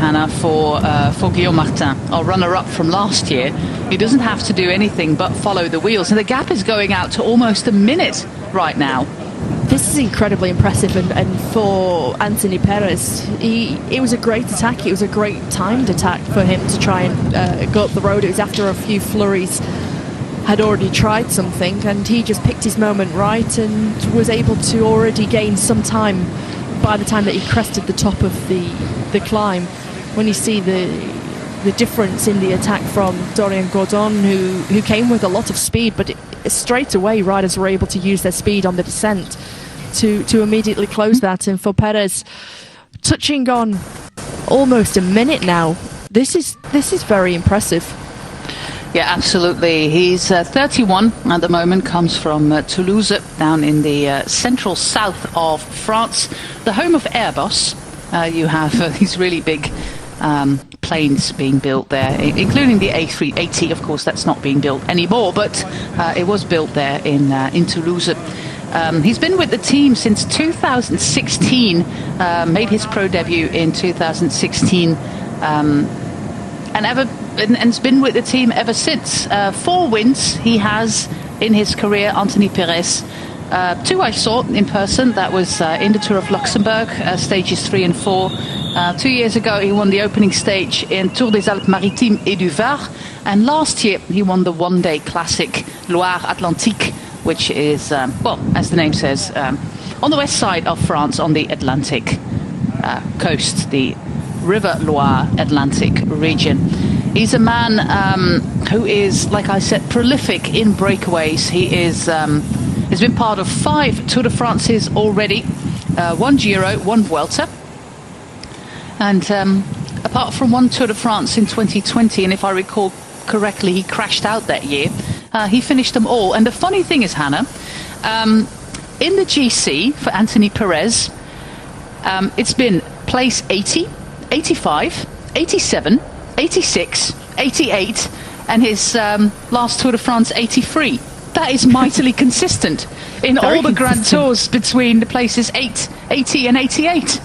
Hannah, for Guillaume Martin, our runner-up from last year. He doesn't have to do anything but follow the wheels, and the gap is going out to almost a minute right now. This is incredibly impressive, and for Anthony Perez, it was a great attack. It was a great timed attack for him to try and go up the road. It was after a few flurries had already tried something, and he just picked his moment right and was able to already gain some time by the time that he crested the top of the climb. When you see the difference in the attack from Dorian Gordon, who came with a lot of speed, but straight away riders were able to use their speed on the descent to immediately close that. And for Perez, touching on almost a minute now, this is very impressive. Yeah, absolutely. He's 31 at the moment, comes from Toulouse, down in the central south of France, the home of Airbus. You have these really big planes being built there, including the A380. Of course, that's not being built anymore, but it was built there in Toulouse. He's been with the team since 2016, made his pro debut in 2016, and has been with the team ever since. 4 wins he has in his career, Anthony Perez. 2 I saw in person. That was in the Tour of Luxembourg, stages 3 and 4. 2 years ago he won the opening stage in Tour des Alpes-Maritimes et du Var, and last year he won the one-day classic Loire-Atlantique, which is, well, as the name says, on the west side of France, on the Atlantic coast, the River Loire Atlantic region. He's a man who is, like I said, prolific in breakaways. He is has been part of 5 Tour de France's already, 1 Giro, 1 Vuelta, and apart from 1 Tour de France in 2020, and if I recall correctly, he crashed out that year. He finished them all. And the funny thing is, Hannah, in the GC for Anthony Perez, it's been place 80, 85, 87, 86, 88, and his last Tour de France 83. That is mightily consistent in all the Grand Tours between the places 8, 80 and 88.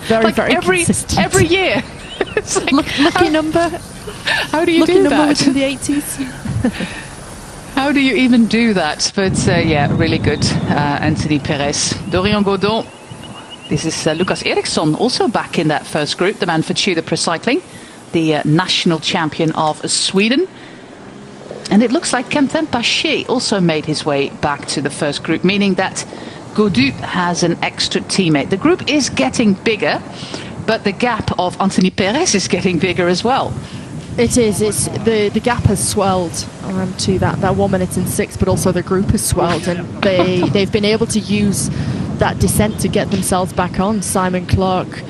Very, like very consistent. Every year. It's like, lucky number. How do you do that? Within the 80s. How do you even do that? But yeah, really good, Anthony Perez. Dorian Gordon. This is Lucas Eriksson, also back in that first group, the man for Tudor Pro Cycling, the national champion of Sweden. And it looks like Quentin Paché also made his way back to the first group, meaning that Gaudu has an extra teammate. The group is getting bigger, but the gap of Anthony Perez is getting bigger as well. It is. It's the gap has swelled to that 1 minute and 6, but also the group has swelled, and they've been able to use that descent to get themselves back on. Simon Clark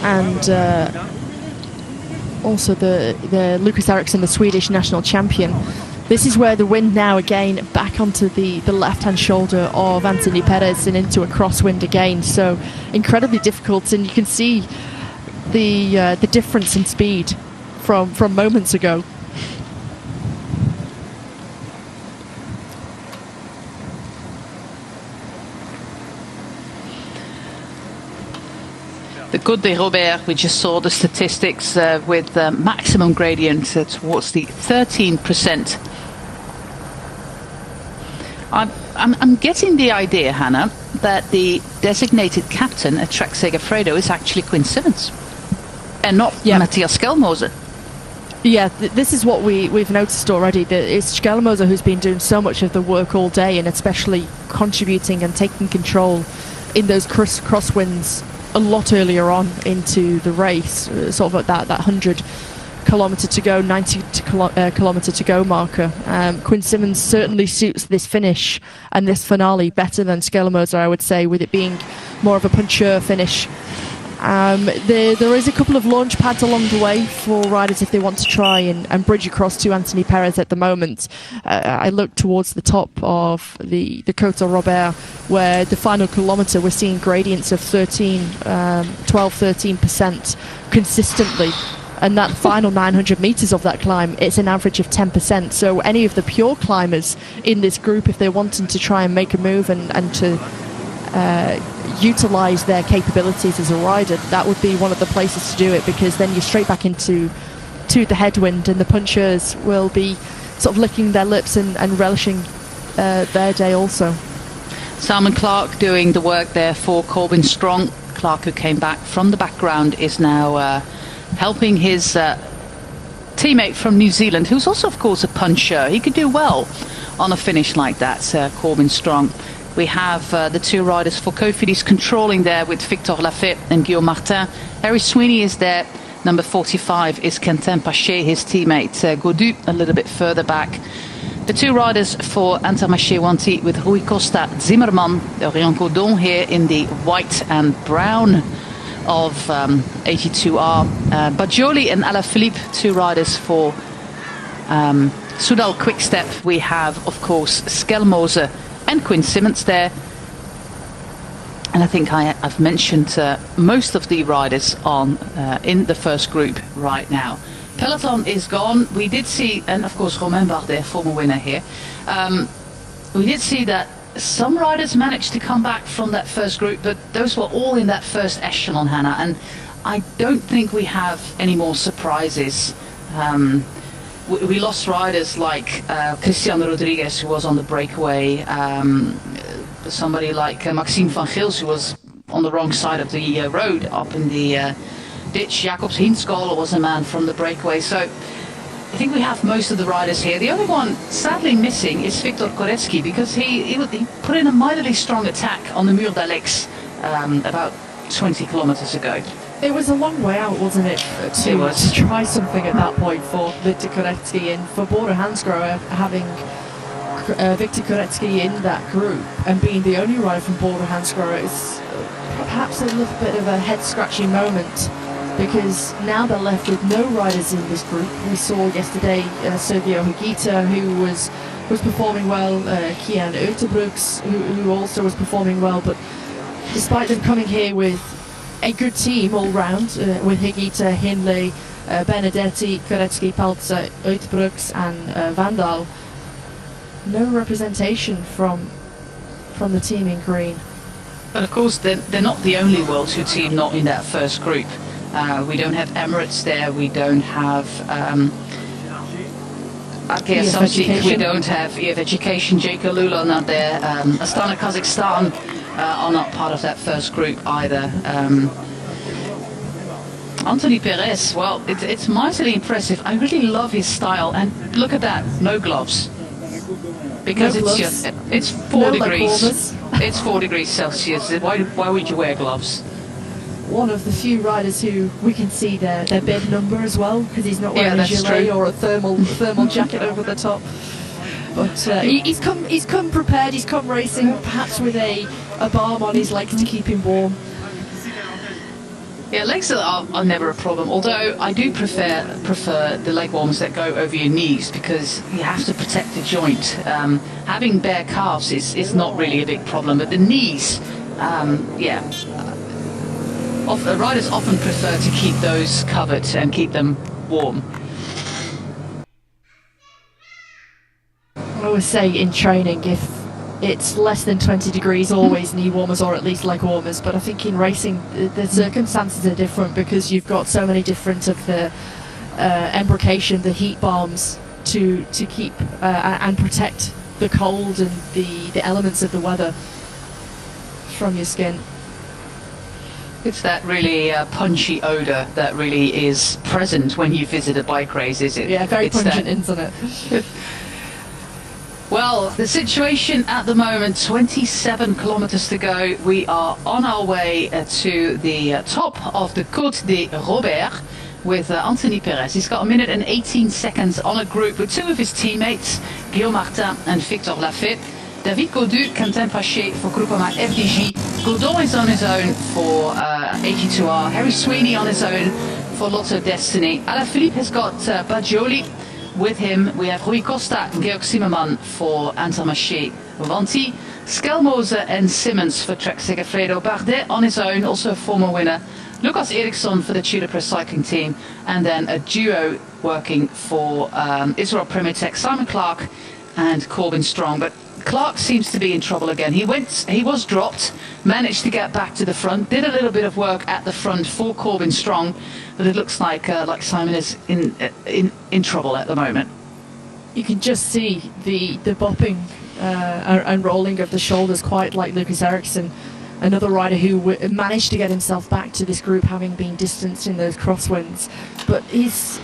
and also the Lucas Eriksson, the Swedish national champion. This is where the wind now again back onto the left-hand shoulder of Anthony Perez and into a crosswind again. So incredibly difficult, and you can see the difference in speed from moments ago. The Côte des Robert, we just saw the statistics with maximum gradient towards the 13%. I'm getting the idea, Hannah, that the designated captain at Trek Segafredo is actually Quinn Simmons and not Matthias Skjelmoser. Yeah, this is what we've noticed already. It's Skjelmoser who's been doing so much of the work all day, and especially contributing and taking control in those crosswinds a lot earlier on into the race, sort of at that 100 kilometre to go, 90 kilometre to go marker. Quinn Simmons certainly suits this finish and this finale better than Skjelmoser, I would say, with it being more of a puncheur finish. There is a couple of launch pads along the way for riders if they want to try and bridge across to Anthony Perez at the moment. I look towards the top of the Côte de Robert, where the final kilometre we're seeing gradients of 12-13% consistently. And that final 900 metres of that climb, it's an average of 10%. So any of the pure climbers in this group, if they're wanting to try and make a move and to utilise their capabilities as a rider, that would be one of the places to do it, because then you're straight back into the headwind, and the punchers will be sort of licking their lips and relishing their day also. Simon Clark doing the work there for Corbin Strong. Clark, who came back from the background, is now helping his teammate from New Zealand, who's also, of course, a puncher. He could do well on a finish like that, Corbin Strong. We have the two riders for Cofidis controlling there with Victor Lafay and Guillaume Martin. Harry Sweeney is there. Number 45 is Quentin Paché, his teammate Gaudu a little bit further back. The two riders for Intermarché Wanty with Rui Costa, Zimmerman, Orient Codon here in the white and brown of 82R. Bajoli and Alaphilippe, two riders for Soudal Quickstep. We have, of course, Schelmose and Quinn Simmons there. And I think I've mentioned most of the riders on in the first group right now. Peloton is gone. We did see, and of course Romain Bardet, former winner here, we did see that some riders managed to come back from that first group, but those were all in that first echelon, Hannah, and I don't think we have any more surprises. We lost riders like Cristiano Rodriguez, who was on the breakaway, somebody like Maxime van Gils, who was on the wrong side of the road up in the ditch. Jacobs Hinscholer was a man from the breakaway. So I think we have most of the riders here. The only one sadly missing is Viktor Koretsky, because he put in a mightily strong attack on the Mur d'Alex about 20 kilometers ago. It was a long way out, wasn't it, to try something at that point for Viktor Koretsky, and for Bora Hansgrohe having Viktor Koretsky in that group and being the only rider from Bora Hansgrohe is perhaps a little bit of a head-scratching moment, because now they're left with no riders in this group. We saw yesterday Sergio Higuita, who was performing well, Kian Utebrooks, who also was performing well, but despite them coming here with a good team all round, with Higuita, Hindley, Benedetti, Koretsky, Paltzer, Utebrooks and Vandal, no representation from the team in green. But of course they're not the only World Tour team not in that first group. We don't have Emirates there, we don't have we don't have EF Education, Jake Lula not there, Astana Kazakhstan are not part of that first group either. Anthony Perez, well, it's mightily impressive. I really love his style, and look at that, no gloves. Because it's 4 degrees. It's 4 degrees Celsius. Why would you wear gloves? One of the few riders who we can see their bib number as well, because he's not wearing a gilet or a thermal jacket over the top. But he's come prepared. He's come racing, perhaps with a balm on his legs to keep him warm. Yeah, legs are never a problem, although I do prefer the leg warmers that go over your knees, because you have to protect the joint. Having bare calves is not really a big problem, but the knees, riders often prefer to keep those covered and keep them warm. I always say in training, if it's less than 20 degrees, always knee warmers or at least leg warmers, but I think in racing the circumstances are different, because you've got so many different of the embrocation, the heat balms to keep and protect the cold and the elements of the weather from your skin. It's that really punchy odour that really is present when you visit a bike race, is it? Yeah, very pungent, isn't it? Well, the situation at the moment, 27 kilometers to go. We are on our way to the top of the Côte de Robert with Anthony Perez. He's got 1 minute and 18 seconds on a group with two of his teammates, Guillaume Martin and Victor Lafay. David Gaudu, Quentin Paché for Groupama FDJ. Godon is on his own for 82R. Harry Sweeney on his own for Lotto Destiny. Alaphilippe has got Bajoli. With him, we have Rui Costa and Georg Zimmerman for Intermarché Wanty, Schelmose and Simmons for Trek Segafredo, Bardet on his own, also a former winner, Lucas Eriksson for the Tudor Press Cycling Team, and then a duo working for Israel Primitech, Simon Clark and Corbin Strong. But Clark seems to be in trouble again. He was dropped, managed to get back to the front, did a little bit of work at the front for Corbin Strong, but it looks like Simon is in trouble at the moment. You can just see the bopping and rolling of the shoulders, quite like Lucas Ericsson, another rider who managed to get himself back to this group, having been distanced in those crosswinds. But he's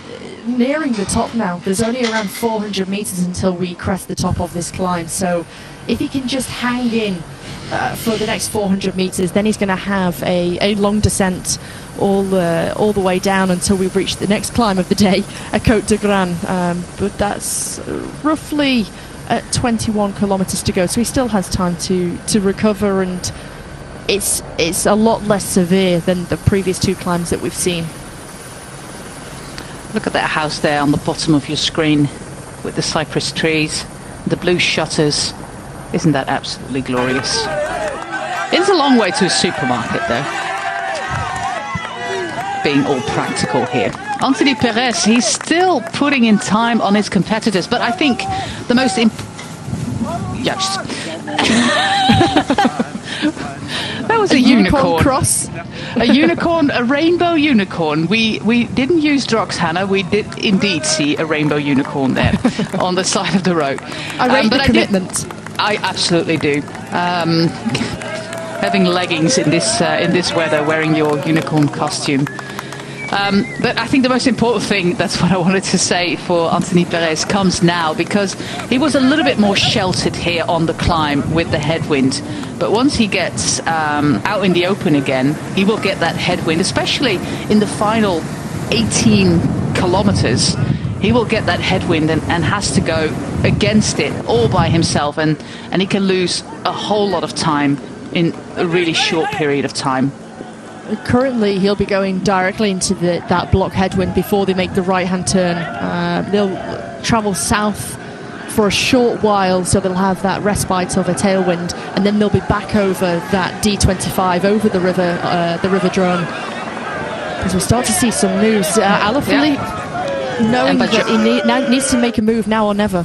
nearing the top now. There's only around 400 metres until we crest the top of this climb. So if he can just hang in for the next 400 metres, then he's going to have a long descent all the way down until we've reached the next climb of the day, a Côte de Gran. But that's roughly 21 kilometres to go, so he still has time to recover, and it's a lot less severe than the previous two climbs that we've seen. Look at that house there on the bottom of your screen with the cypress trees, the blue shutters. Isn't that absolutely glorious? It's a long way to a supermarket though, being all practical here. Anthony Perez, he's still putting in time on his competitors, but I think the most that was a unicorn cross. A unicorn, a rainbow unicorn. We didn't use drugs, Hannah. We did indeed see a rainbow unicorn there on the side of the road. I rate the commitment. I absolutely do. Having leggings in this weather, wearing your unicorn costume. But I think the most important thing, that's what I wanted to say for Anthony Perez, comes now, because he was a little bit more sheltered here on the climb with the headwind. But once he gets out in the open again, he will get that headwind, especially in the final 18 kilometers. He will get that headwind and has to go against it all by himself, and he can lose a whole lot of time in a really short period of time. Currently, he'll be going directly into that block headwind before they make the right-hand turn. They'll travel south for a short while, so they'll have that respite of a tailwind, and then they'll be back over that D25 over the river drone. As we start to see some moves, Alaphilippe, knowing that he needs to make a move now or never.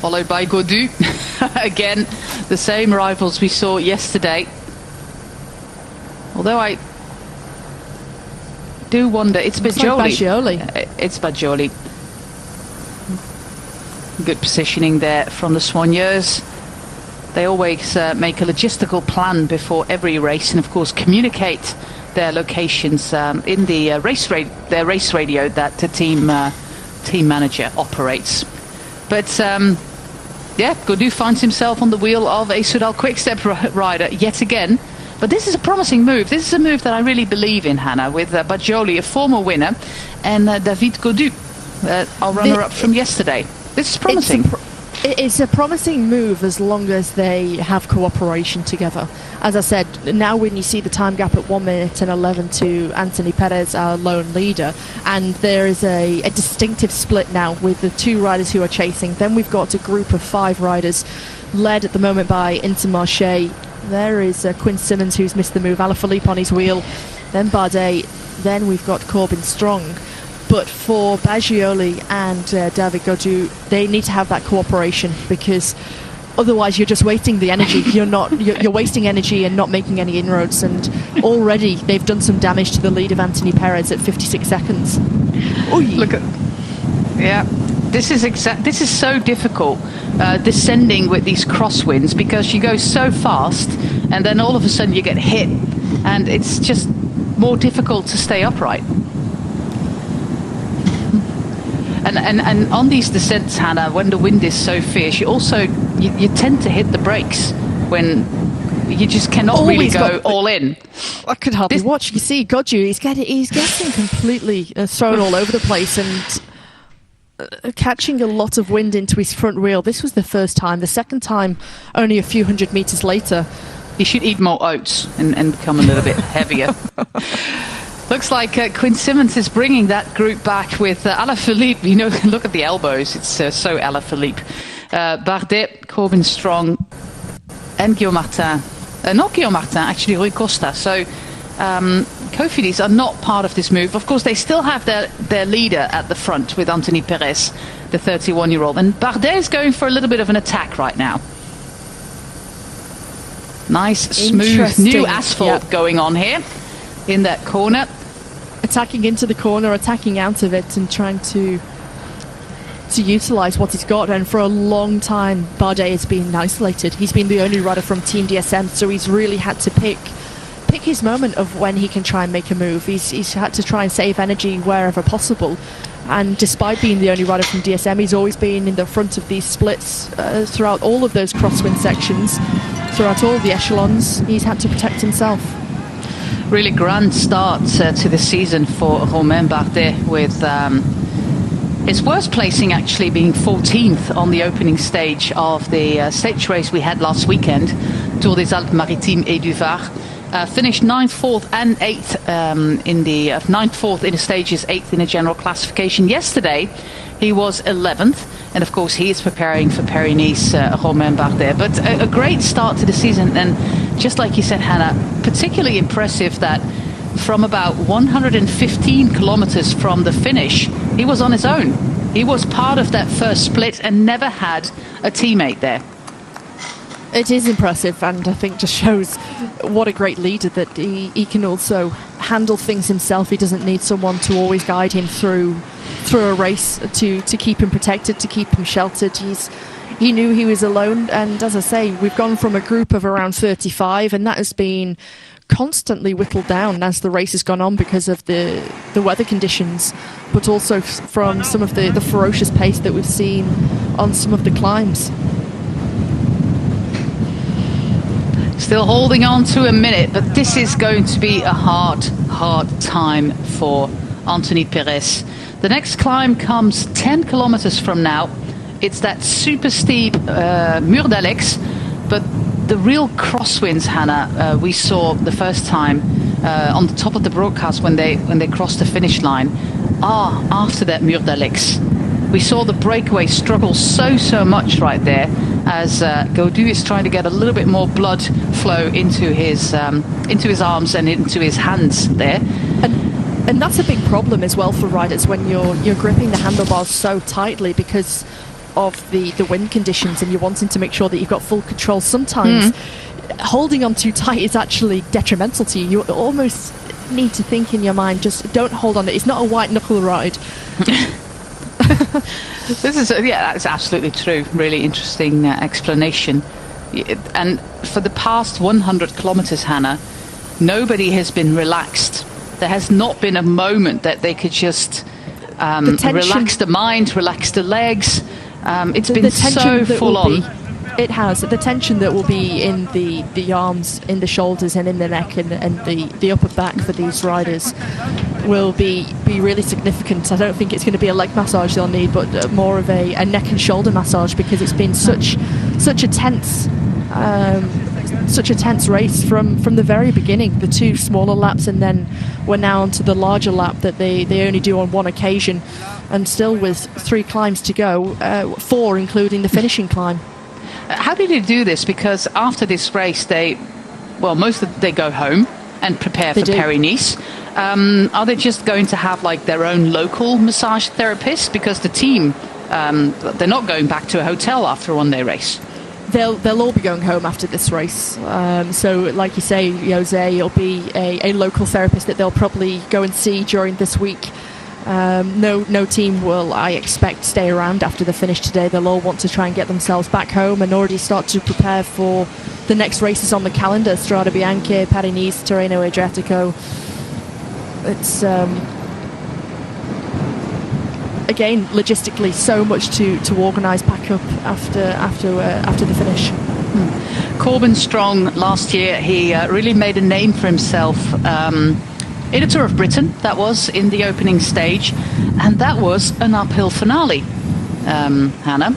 Followed by Gaudu. Again, the same rivals we saw yesterday. Although I do wonder, it's Baggioli. It's Baggioli. Good positioning there from the Soigneurs. They always make a logistical plan before every race, and of course communicate their locations in the their race radio that the team manager operates. But yeah, Gaudu finds himself on the wheel of a Soudal Quick-Step rider yet again. But this is a promising move. This is a move that I really believe in, Hannah, with Baggioli, a former winner, and David Gaudu, our runner-up from yesterday. This is promising. It's a promising move as long as they have cooperation together. As I said, now when you see the time gap at 1 minute and 11 to Anthony Perez, our lone leader, and there is a distinctive split now with the two riders who are chasing. Then we've got a group of 5 riders led at the moment by Intermarché. There is Quinn Simmons, who's missed the move, Alaphilippe on his wheel, then Bardet, then we've got Corbin Strong. But for Baggioli and David Gaudu, they need to have that cooperation, because otherwise you're just wasting the energy. You're wasting energy and not making any inroads, and already they've done some damage to the lead of Anthony Perez at 56 seconds. Oy. Look at, yeah. This is so difficult, descending with these crosswinds, because you go so fast and then all of a sudden you get hit, and it's just more difficult to stay upright. And on these descents, Hannah, when the wind is so fierce, you tend to hit the brakes when you just cannot really go all in. I could hardly watch. You see, Gaudu, he's getting completely thrown all over the place and catching a lot of wind into his front wheel. This was the first time. The second time, only a few hundred meters later. He should eat more oats and become a little bit heavier. Looks like Quinn Simmons is bringing that group back with Alaphilippe. You know, look at the elbows. It's so Alaphilippe. Bardet, Corbin Strong, and Guillaume Martin. Not Guillaume Martin, actually Rui Costa. So Cofidis are not part of this move. Of course, they still have their leader at the front with Anthony Perez, the 31-year-old. And Bardet is going for a little bit of an attack right now. Nice, smooth, new asphalt going on here in that corner. Attacking into the corner, attacking out of it, and trying to utilise what he's got. And for a long time, Bardet has been isolated. He's been the only rider from Team DSM, so he's really had to pick his moment of when he can try and make a move. He's had to try and save energy wherever possible. And despite being the only rider from DSM, he's always been in the front of these splits throughout all of those crosswind sections, throughout all the echelons. He's had to protect himself. Really grand start to the season for Romain Bardet, with his worst placing actually being 14th on the opening stage of the stage race we had last weekend, Tour des Alpes-Maritimes et du Var. Finished 9th, 4th and 8th in the 9th, 4th in the stages, 8th in the general classification. Yesterday he was 11th, and of course he is preparing for Paris-Nice, Romain Bardet. But a great start to the season, and just like you said, Hannah, particularly impressive that from about 115 kilometers from the finish, he was on his own. He was part of that first split and never had a teammate there. It is impressive, and I think just shows what a great leader, that he can also handle things himself. He doesn't need someone to always guide him through a race to keep him protected, to keep him sheltered. He knew he was alone, and as I say, we've gone from a group of around 35, and that has been constantly whittled down as the race has gone on because of the weather conditions, but also from some of the ferocious pace that we've seen on some of the climbs. Still holding on to a minute, but this is going to be a hard time for Anthony Perez. The next climb comes 10 kilometers from now. It's that super steep Mur d'Alex, but the real crosswinds, Hannah, we saw the first time on the top of the broadcast when they crossed the finish line, are after that Mur d'Alex. We saw the breakaway struggle so much right there, as Gaudu is trying to get a little bit more blood flow into his arms and into his hands there. And that's a big problem as well for riders when you're gripping the handlebars so tightly because of the wind conditions, and you're wanting to make sure that you've got full control. Sometimes holding on too tight is actually detrimental to you. You almost need to think in your mind, just don't hold on. It's not a white knuckle ride. That's absolutely true. Really interesting explanation. And for the past 100 kilometers, Hannah, nobody has been relaxed. There has not been a moment that they could just relax the mind, relax the legs. It's been so full on. It has. The tension that will be in the arms, in the shoulders and in the neck and the upper back for these riders will be really significant. I don't think it's going to be a leg massage they'll need, but more of a neck and shoulder massage, because it's been such a tense race from the very beginning. The two smaller laps, and then we're now onto the larger lap that they only do on one occasion, and still with 3 climbs to go, 4 including the finishing climb. How did they do this? Because after this race, they go home and prepare for Paris-Nice. Are they just going to have like their own local massage therapist? Because the team, they're not going back to a hotel after a one-day race. They'll all be going home after this race. So, like you say, Jose, it'll be a local therapist that they'll probably go and see during this week. No team will, I expect, stay around after the finish today. They'll all want to try and get themselves back home and already start to prepare for the next races on the calendar: Strade Bianche, Paris-Nice, Tirreno Adriatico. It's again, logistically, so much to organise back up after the finish. Corbin Strong last year, he really made a name for himself in a Tour of Britain. That was in the opening stage, and that was an uphill finale, Hannah.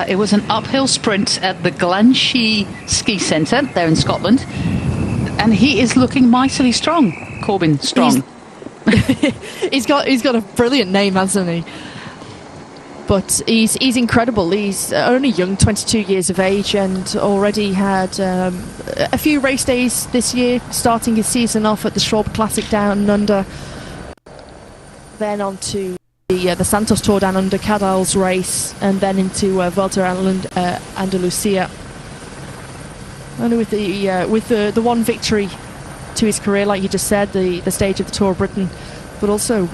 It was an uphill sprint at the Glanshee Ski Centre there in Scotland, and he is looking mightily strong, Corbin Strong. He's got a brilliant name, hasn't he? But he's incredible. He's only young, 22 years of age, and already had a few race days this year, starting his season off at the Drome Classic Down Under, then on to the Santos Tour Down Under, Cadal's race, and then into Vuelta a Andalucía. Only with the one victory to his career, like you just said, the stage of the Tour of Britain, but also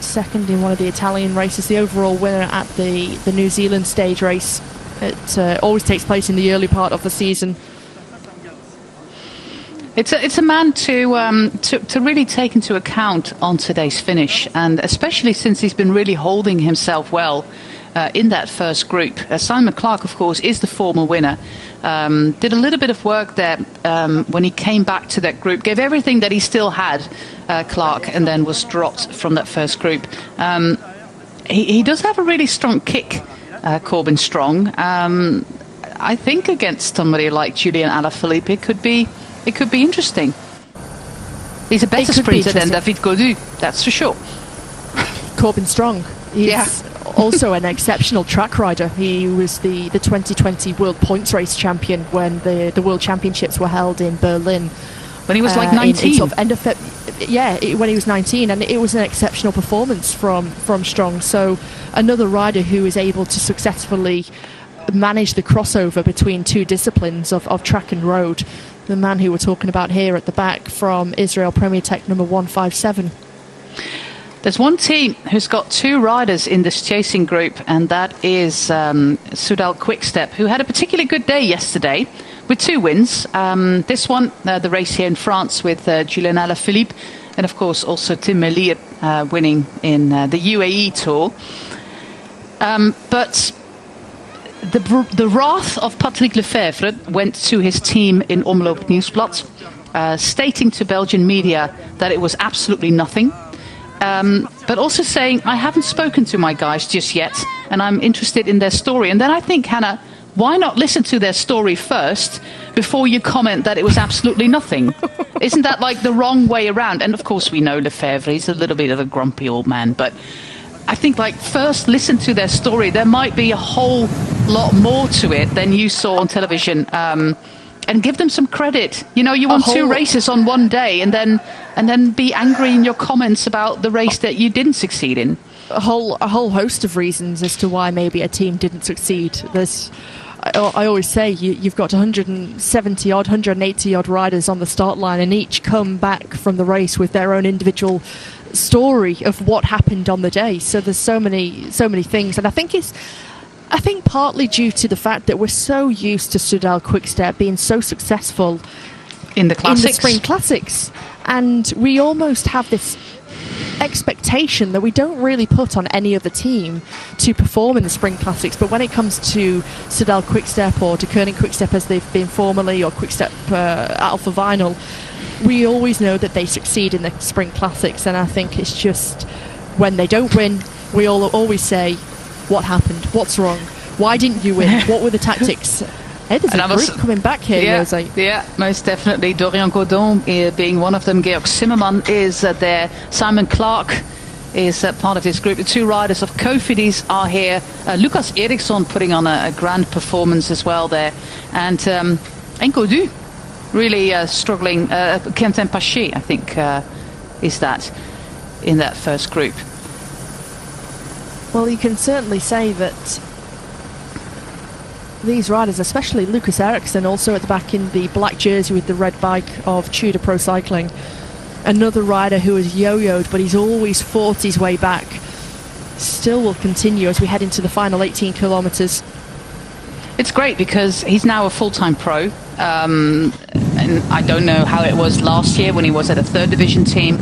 second in one of the Italian races, the overall winner at the New Zealand stage race. It always takes place in the early part of the season. It's a man to really take into account on today's finish, and especially since he's been really holding himself well in that first group. Simon Clarke, of course, is the former winner. Did a little bit of work there when he came back to that group, gave everything that he still had, Clarke, and then was dropped from that first group. He does have a really strong kick, Corbin Strong. I think against somebody like Julian Alaphilippe, it could be interesting. He's a better sprinter than David Gaudu, that's for sure. Corbin Strong. He's also an exceptional track rider. He was the 2020 World Points Race champion when the World Championships were held in Berlin. When he was like 19. When he was 19, and it was an exceptional performance from Strong. So another rider who is able to successfully manage the crossover between two disciplines of track and road. The man who we're talking about here at the back from Israel Premier Tech number 157. There's one team who's got two riders in this chasing group, and that is Soudal Quickstep, who had a particularly good day yesterday with two wins. This one, the race here in France with Julian Alaphilippe, and of course also Tim Merlier winning in the UAE Tour. But the wrath of Patrick Lefevere went to his team in Omloop Nieuwsblad, stating to Belgian media that it was absolutely nothing. But also saying, I haven't spoken to my guys just yet, and I'm interested in their story. And then I think, Hannah, why not listen to their story first before you comment that it was absolutely nothing? Isn't that like the wrong way around? And of course we know Lefevre, he's a little bit of a grumpy old man, but I think like first listen to their story. There might be a whole lot more to it than you saw on television. And give them some credit. You know, you won two races on one day, and then be angry in your comments about the race that you didn't succeed in. A whole host of reasons as to why maybe a team didn't succeed. I always say you've got 170 odd, 180 odd riders on the start line, and each come back from the race with their own individual story of what happened on the day. So there's so many things, and I think partly due to the fact that we're so used to Soudal Quickstep being so successful in the classics, Spring Classics, and we almost have this expectation that we don't really put on any other team to perform in the Spring Classics. But when it comes to Soudal Quickstep or De Koning Quickstep as they've been formerly, or Quickstep Alpha Vinyl, we always know that they succeed in the Spring Classics. And I think it's just when they don't win, we all always say, what happened? What's wrong? Why didn't you win? What were the tactics? There's a group coming back here. Yeah, most definitely. Dorian Godon being one of them. Georg Zimmermann is there. Simon Clarke is part of this group. The two riders of Cofidis are here. Lucas Eriksson putting on a grand performance as well there. And Gaudu really struggling. Quentin Paché, I think, is that in that first group. Well, you can certainly say that these riders, especially Lucas Eriksson, also at the back in the black jersey with the red bike of Tudor Pro Cycling, another rider who has yo-yoed, but he's always fought his way back, still will continue as we head into the final 18 kilometres. It's great because he's now a full-time pro, and I don't know how it was last year when he was at a third division team,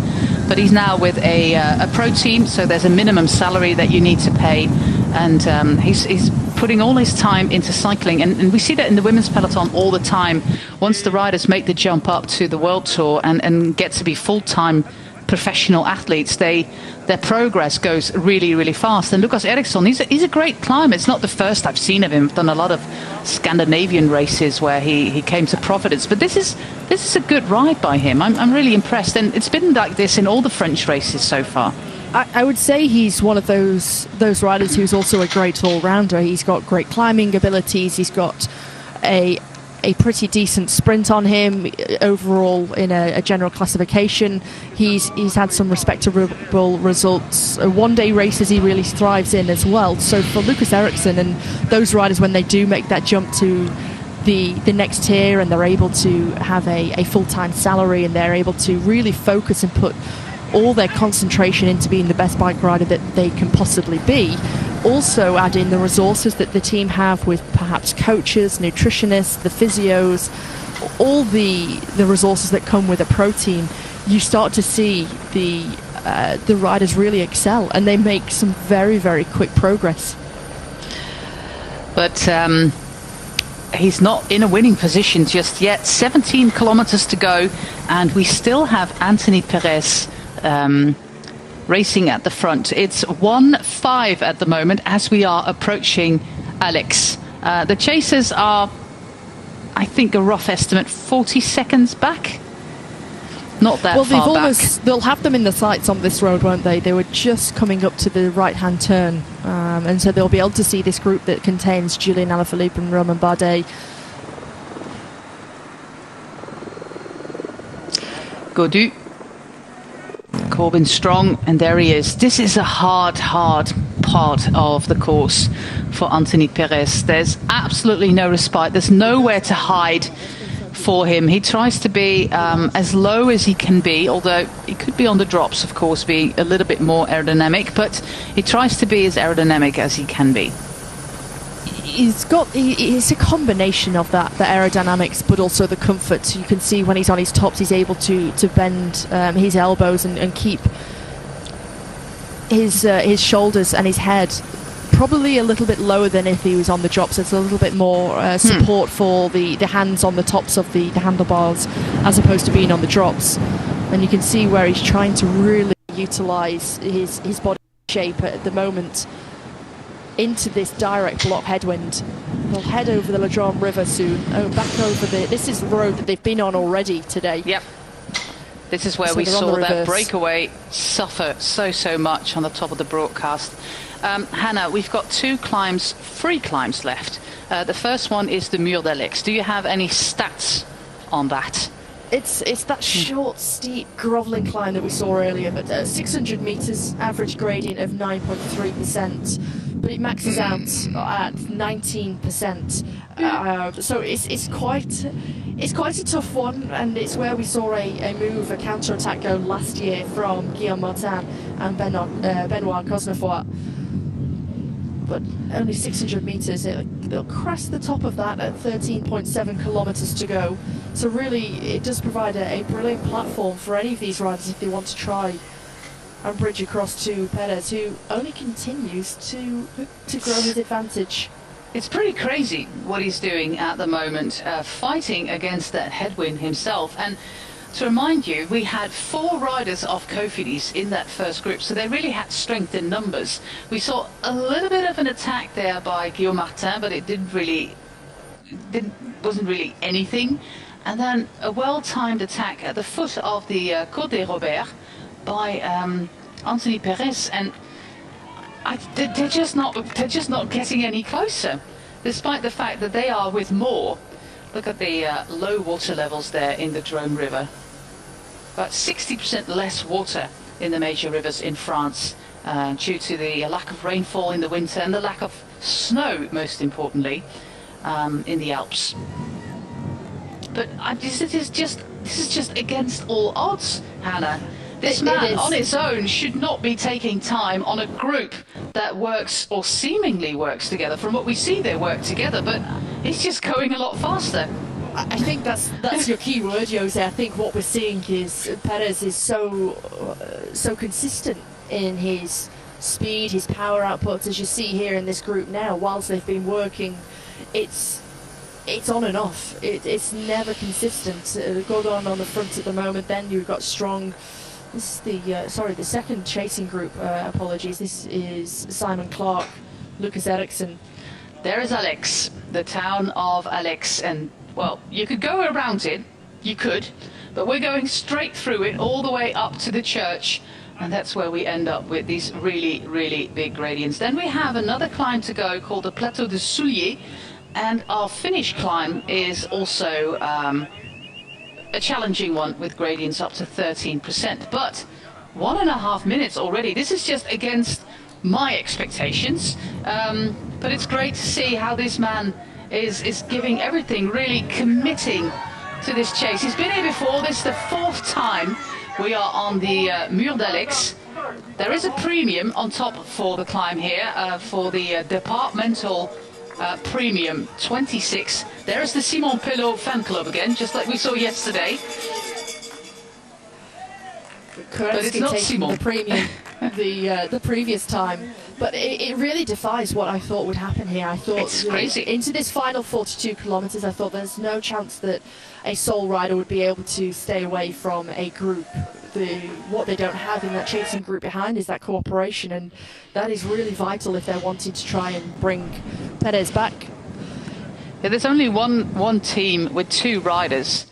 but he's now with a pro team, so there's a minimum salary that you need to pay, and he's putting all his time into cycling, and we see that in the women's peloton all the time. Once the riders make the jump up to the World Tour and get to be full-time professional athletes, their progress goes really, really fast. And Lucas Eriksson, he's a great climber. It's not the first I've seen of him. I've done a lot of Scandinavian races where he came to Providence, but this is a good ride by him. I'm really impressed, and it's been like this in all the French races so far. I would say he's one of those riders who's also a great all-rounder. He's got great climbing abilities. He's got a pretty decent sprint on him overall in a general classification. He's had some respectable results. One-day races he really thrives in as well. So for Lucas Ericsson and those riders, when they do make that jump to the next tier and they're able to have a full-time salary and they're able to really focus and put all their concentration into being the best bike rider that they can possibly be, also add in the resources that the team have with perhaps coaches, nutritionists, the physios, all the resources that come with a pro team, you start to see the riders really excel and they make some very, very quick progress. But he's not in a winning position just yet. 17 kilometers to go, and we still have Anthony Perez racing at the front. It's 1-5 at the moment as we are approaching Alex. The chasers are, I think, a rough estimate, 40 seconds back. Not that far back. They'll have them in the sights on this road, won't they? They were just coming up to the right-hand turn, and so they'll be able to see this group that contains Julian Alaphilippe and Romain Bardet. Gaudu, Corbin Strong, and there he is. This is a hard part of the course for Anthony Perez. There's absolutely no respite. There's nowhere to hide for him. He tries to be as low as he can be, although he could be on the drops, of course, be a little bit more aerodynamic, but he tries to be as aerodynamic as he can be. It's a combination of the aerodynamics, but also the comfort. You can see when he's on his tops, he's able to bend his elbows and keep his shoulders and his head probably a little bit lower than if he was on the drops. It's a little bit more support for the hands on the tops of the handlebars as opposed to being on the drops. And you can see where he's trying to really utilise his body shape at the moment into this direct block headwind. They'll head over the La Drôme River soon. Back over this is the road that they've been on already today. Yep. This is where we saw that breakaway suffer so much on the top of the broadcast. Hannah, we've got free climbs left. The first one is the Mur d'Alex. Do you have any stats on that? It's that short, steep, grovelling climb that we saw earlier, but 600 metres, average gradient of 9.3%, but it maxes out at 19%. So it's quite a tough one, and it's where we saw a counter-attack go last year from Guillaume Martin and Benoit Cosnefroy. But only 600 metres, they'll crest the top of that at 13.7 kilometres to go. So really, it does provide a brilliant platform for any of these riders if they want to try and bridge across to Perez, who only continues to grow his advantage. It's pretty crazy what he's doing at the moment, fighting against that headwind himself. And to remind you, we had 4 riders of Cofidis in that first group, so they really had strength in numbers. We saw a little bit of an attack there by Guillaume Martin, but it wasn't really anything. And then a well-timed attack at the foot of the Côte des Robert by Anthony Perez, and they're just not getting any closer, despite the fact that they are with more. Look at the low water levels there in the Drôme River. About 60% less water in the major rivers in France due to the lack of rainfall in the winter and the lack of snow, most importantly, in the Alps. But this is just against all odds, Hannah. This man on its own should not be taking time on a group that works or seemingly works together. From what we see, they work together, but he's just going a lot faster. I think that's your key word, Jose. I think what we're seeing is Perez is so consistent in his speed, his power outputs, as you see here in this group now. Whilst they've been working, it's on and off. It's never consistent. Gordon on the front at the moment. Then you've got Strong. This is the second chasing group. Apologies. This is Simon Clark, Lucas Ericsson. There is Alex, the town of Alex, and well, you could go around it, but we're going straight through it all the way up to the church And that's where we end up with these really, really big gradients. Then we have another climb to go called the Plateau de Soulier. And our finish climb is also a challenging one with gradients up to 13%. But 1.5 minutes already. This is just against my expectations. But it's great to see how this man is giving everything, really committing to this chase. He's been here before. This is the 4th time we are on the Mur d'Alex. There is a premium on top for the climb here for the departmental premium 26. There is the Simon Pelot fan club again, just like we saw yesterday. But it's not Simon. The premium the previous time. But it really defies what I thought would happen here. I thought it's crazy. Into this final 42 kilometres, I thought there's no chance that a sole rider would be able to stay away from a group. What they don't have in that chasing group behind is that cooperation, and that is really vital if they're wanting to try and bring Perez back. Yeah, there's only one team with 2 riders.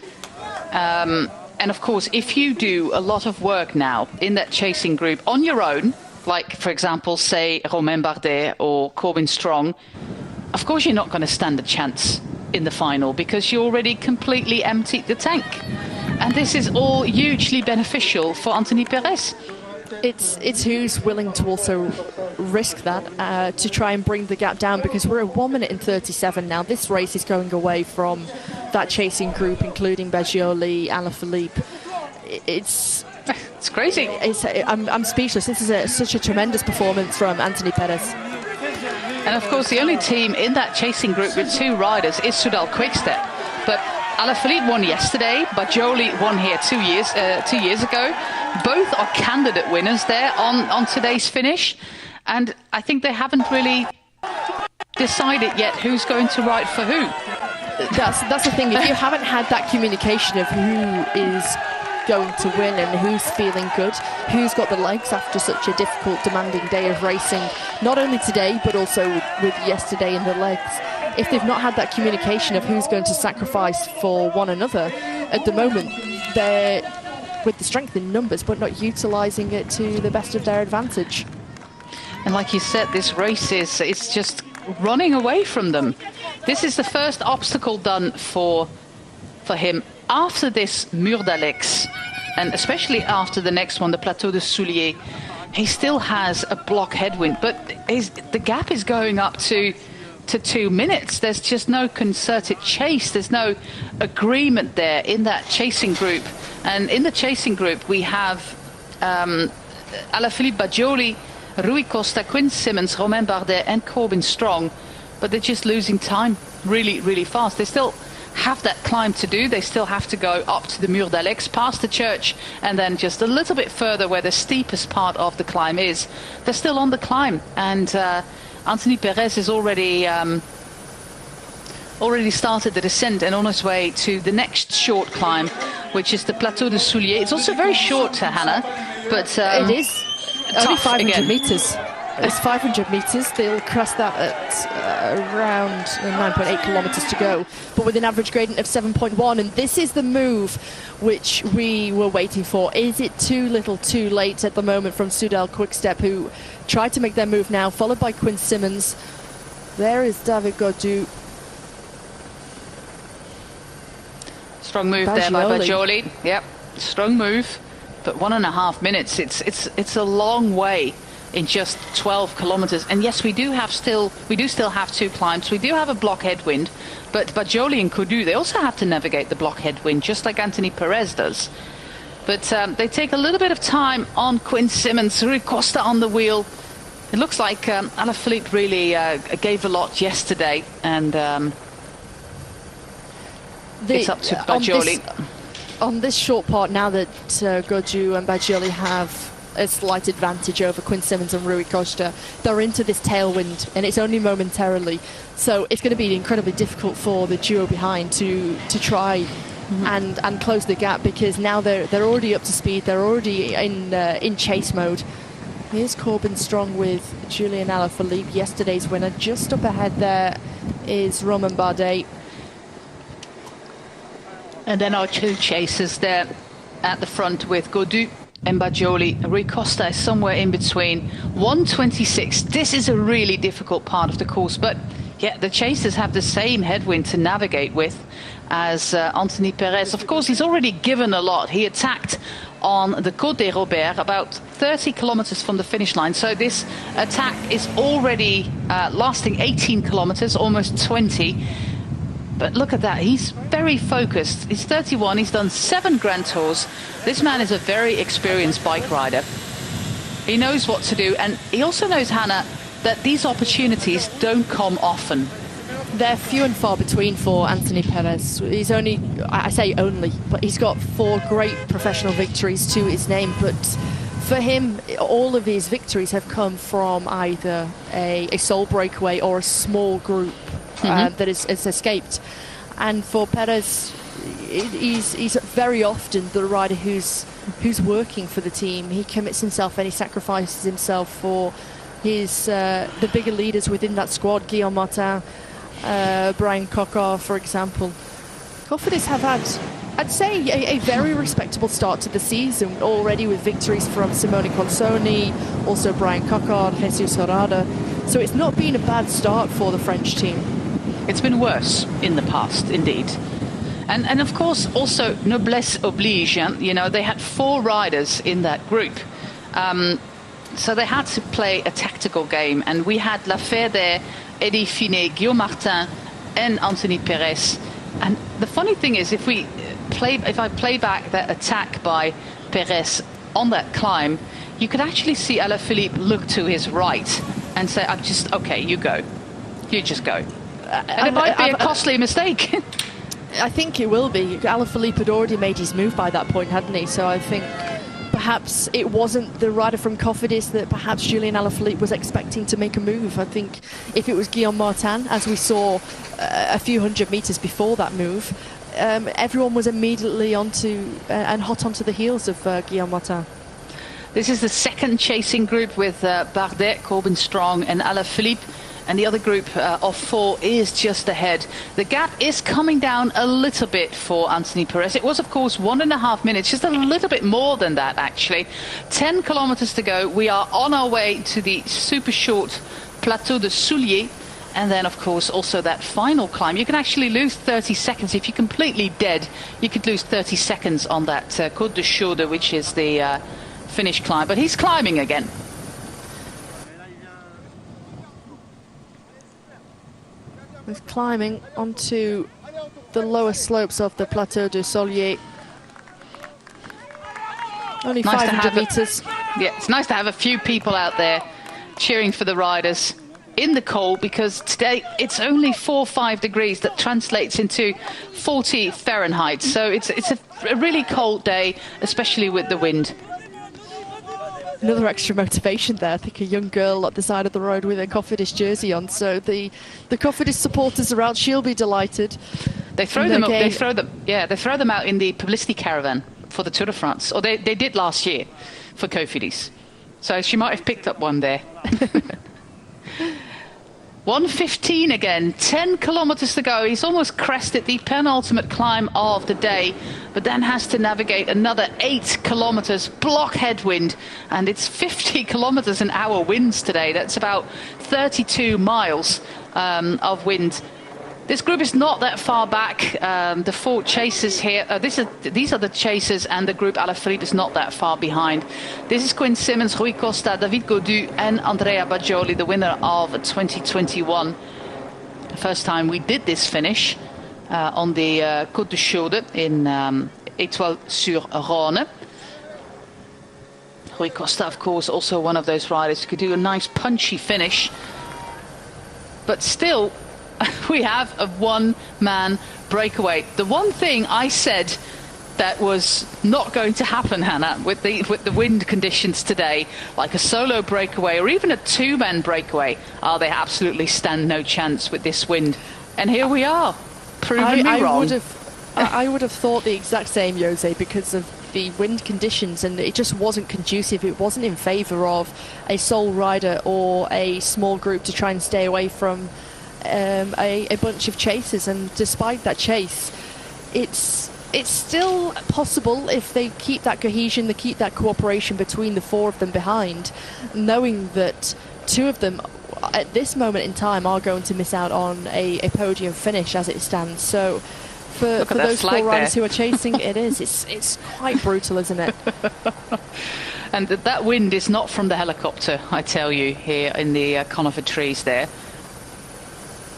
And of course, if you do a lot of work now in that chasing group on your own, like, for example, say, Romain Bardet or Corbin Strong, of course you're not going to stand a chance in the final because you already completely emptied the tank. And this is all hugely beneficial for Anthony Perez. It's who's willing to also risk that to try and bring the gap down, because we're at 1 minute and 37 now. This race is going away from that chasing group, including Baggioli, Alaphilippe. It's crazy. I'm speechless. This is such a tremendous performance from Anthony Perez. And of course, the only team in that chasing group with 2 riders is Soudal Quickstep. But Alaphilippe won yesterday. Baggioli won here 2 years ago. Both are candidate winners there on today's finish. And I think they haven't really decided yet who's going to ride for who. That's the thing. If you haven't had that communication of who is going to win and who's feeling good, who's got the legs after such a difficult, demanding day of racing, not only today but also with yesterday in the legs, if they've not had that communication of who's going to sacrifice for one another, at the moment they're with the strength in numbers but not utilising it to the best of their advantage. And like you said, this race it's just running away from them. This is the first obstacle done for him after this Mur d'Alex, and especially after the next one, the Plateau de Soulier. He still has a block headwind, but the gap is going up to 2 minutes. There's just no concerted chase. There's no agreement there in that chasing group. And in the chasing group, we have Alaphilippe, Baggioli, Rui Costa, Quinn Simmons, Romain Bardet and Corbin Strong. But they're just losing time really, really fast. They still have that climb to do. They still have to go up to the Mur d'Alex, past the church, and then just a little bit further where the steepest part of the climb is. They're still on the climb. And Anthony Perez has already started the descent and on his way to the next short climb, which is the Plateau de Soulier. It's also very short, Hannah, but it is only 500 again. meters. It's 500 meters. They'll crest that at around 9.8 kilometers to go, but with an average gradient of 7.1. And this is the move which we were waiting for. Is it too little, too late at the moment from Soudal Quickstep, who tried to make their move now, followed by Quinn Simmons. There is David Gaudu. Strong move there by Baggioli. Yep, strong move. But 1.5 minutes. It's a long way in just 12 kilometers. And yes, we do still have 2 climbs. We do have a block headwind, but Baggioli and Gaudu, they also have to navigate the block headwind, just like Anthony Perez does. But they take a little bit of time on Quinn Simmons, Rui Costa on the wheel. It looks like Alaphilippe really gave a lot yesterday, and it's up to Baggioli. On this short part, now that Gaudu and Baggioli have a slight advantage over Quinn Simmons and Rui Costa, they're into this tailwind, and it's only momentarily. So it's going to be incredibly difficult for the duo behind to try and close the gap, because now they're already up to speed. They're already in chase mode. Here's Corbin Strong with Julien Alaphilippe, yesterday's winner. Just up ahead there is Romain Bardet. And then our 2 chasers there at the front with Gaudu Bajoli. Rui Costa is somewhere in between. 126. This is a really difficult part of the course, but yeah, the chasers have the same headwind to navigate with as Anthony Perez. Of course, he's already given a lot. He attacked on the Côte des Roberts, about 30 kilometers from the finish line. So this attack is already lasting 18 kilometers, almost 20. But look at that, he's very focused. He's 31, he's done 7 Grand Tours. This man is a very experienced bike rider. He knows what to do, and he also knows, Hannah, that these opportunities don't come often. They're few and far between for Anthony Perez. He's only, I say only, but he's got 4 great professional victories to his name. But for him, all of his victories have come from either a sole breakaway or a small group that has escaped. And for Perez, he's very often the rider who's working for the team. He commits himself and he sacrifices himself for his the bigger leaders within that squad, Guillaume Martin, Brian Cocker, for example. Cofidis have had, I'd say, a very respectable start to the season already, with victories from Simone Consoni, also Brian Cocker, Jesus Herrada. So it's not been a bad start for the French team. It's been worse in the past, indeed. And of course, also, noblesse oblige. You know, they had 4 riders in that group. So they had to play a tactical game. And we had Lafayette there, Eddie Finet, Guillaume Martin, and Anthony Perez. And the funny thing is, if I play back that attack by Perez on that climb, you could actually see Alaphilippe look to his right and say, okay, you go. You just go. And it might be a costly mistake. I think it will be. Alaphilippe had already made his move by that point, hadn't he? So I think perhaps it wasn't the rider from Cofidis that perhaps Julien Alaphilippe was expecting to make a move. I think if it was Guillaume Martin, as we saw a few hundred meters before that move, everyone was immediately onto and hot onto the heels of Guillaume Martin. This is the second chasing group with Bardet, Corbin Strong and Alaphilippe. And the other group of 4 is just ahead. The gap is coming down a little bit for Anthony Perez. It was, of course, 1.5 minutes, just a little bit more than that, actually. 10 kilometers to go. We are on our way to the super short Plateau de Soulier. And then, of course, also that final climb. You can actually lose 30 seconds. If you're completely dead, you could lose 30 seconds on that Côte de Chaude, which is the finish climb. But he's climbing again. He's climbing onto the lower slopes of the Plateau du Solier. Only nice 500 meters. Yeah, it's nice to have a few people out there cheering for the riders in the cold, because today it's only 4 or 5 degrees. That translates into 40 Fahrenheit. So it's a really cold day, especially with the wind. Another extra motivation there. I think a young girl at the side of the road with a Cofidis jersey on. So the Cofidis supporters are out. She'll be delighted. They throw them out in the publicity caravan for the Tour de France, or they did last year for Cofidis. So she might have picked up one there. 1:15 again, 10 kilometers to go. He's almost crested the penultimate climb of the day, but then has to navigate another 8 kilometers, block headwind, and it's 50 kilometers an hour winds today. That's about 32 miles of wind. This group is not that far back. The 4 chasers here, these are the chasers, and the group Alaphilippe is not that far behind. This is Quinn Simmons, Rui Costa, David Gaudu and Andrea Bajoli, the winner of 2021. The first time we did this finish on the Côte de Chaude in Étoile-sur-Rhône. Rui Costa, of course, also one of those riders who could do a nice punchy finish. But still, we have a one-man breakaway. The one thing I said that was not going to happen, Hannah, with the wind conditions today, like a solo breakaway or even a 2-man breakaway, they absolutely stand no chance with this wind. And here we are, proving me wrong. I would have thought the exact same, Jose, because of the wind conditions, and it just wasn't conducive. It wasn't in favour of a sole rider or a small group to try and stay away from a bunch of chasers. And despite that chase, it's it's still possible if they keep that cohesion, they keep that cooperation between the four of them behind, knowing that two of them at this moment in time are going to miss out on a podium finish as it stands. So for those four riders who are chasing, it's quite brutal, isn't it? And that wind is not from the helicopter, I tell you, here in the conifer trees there.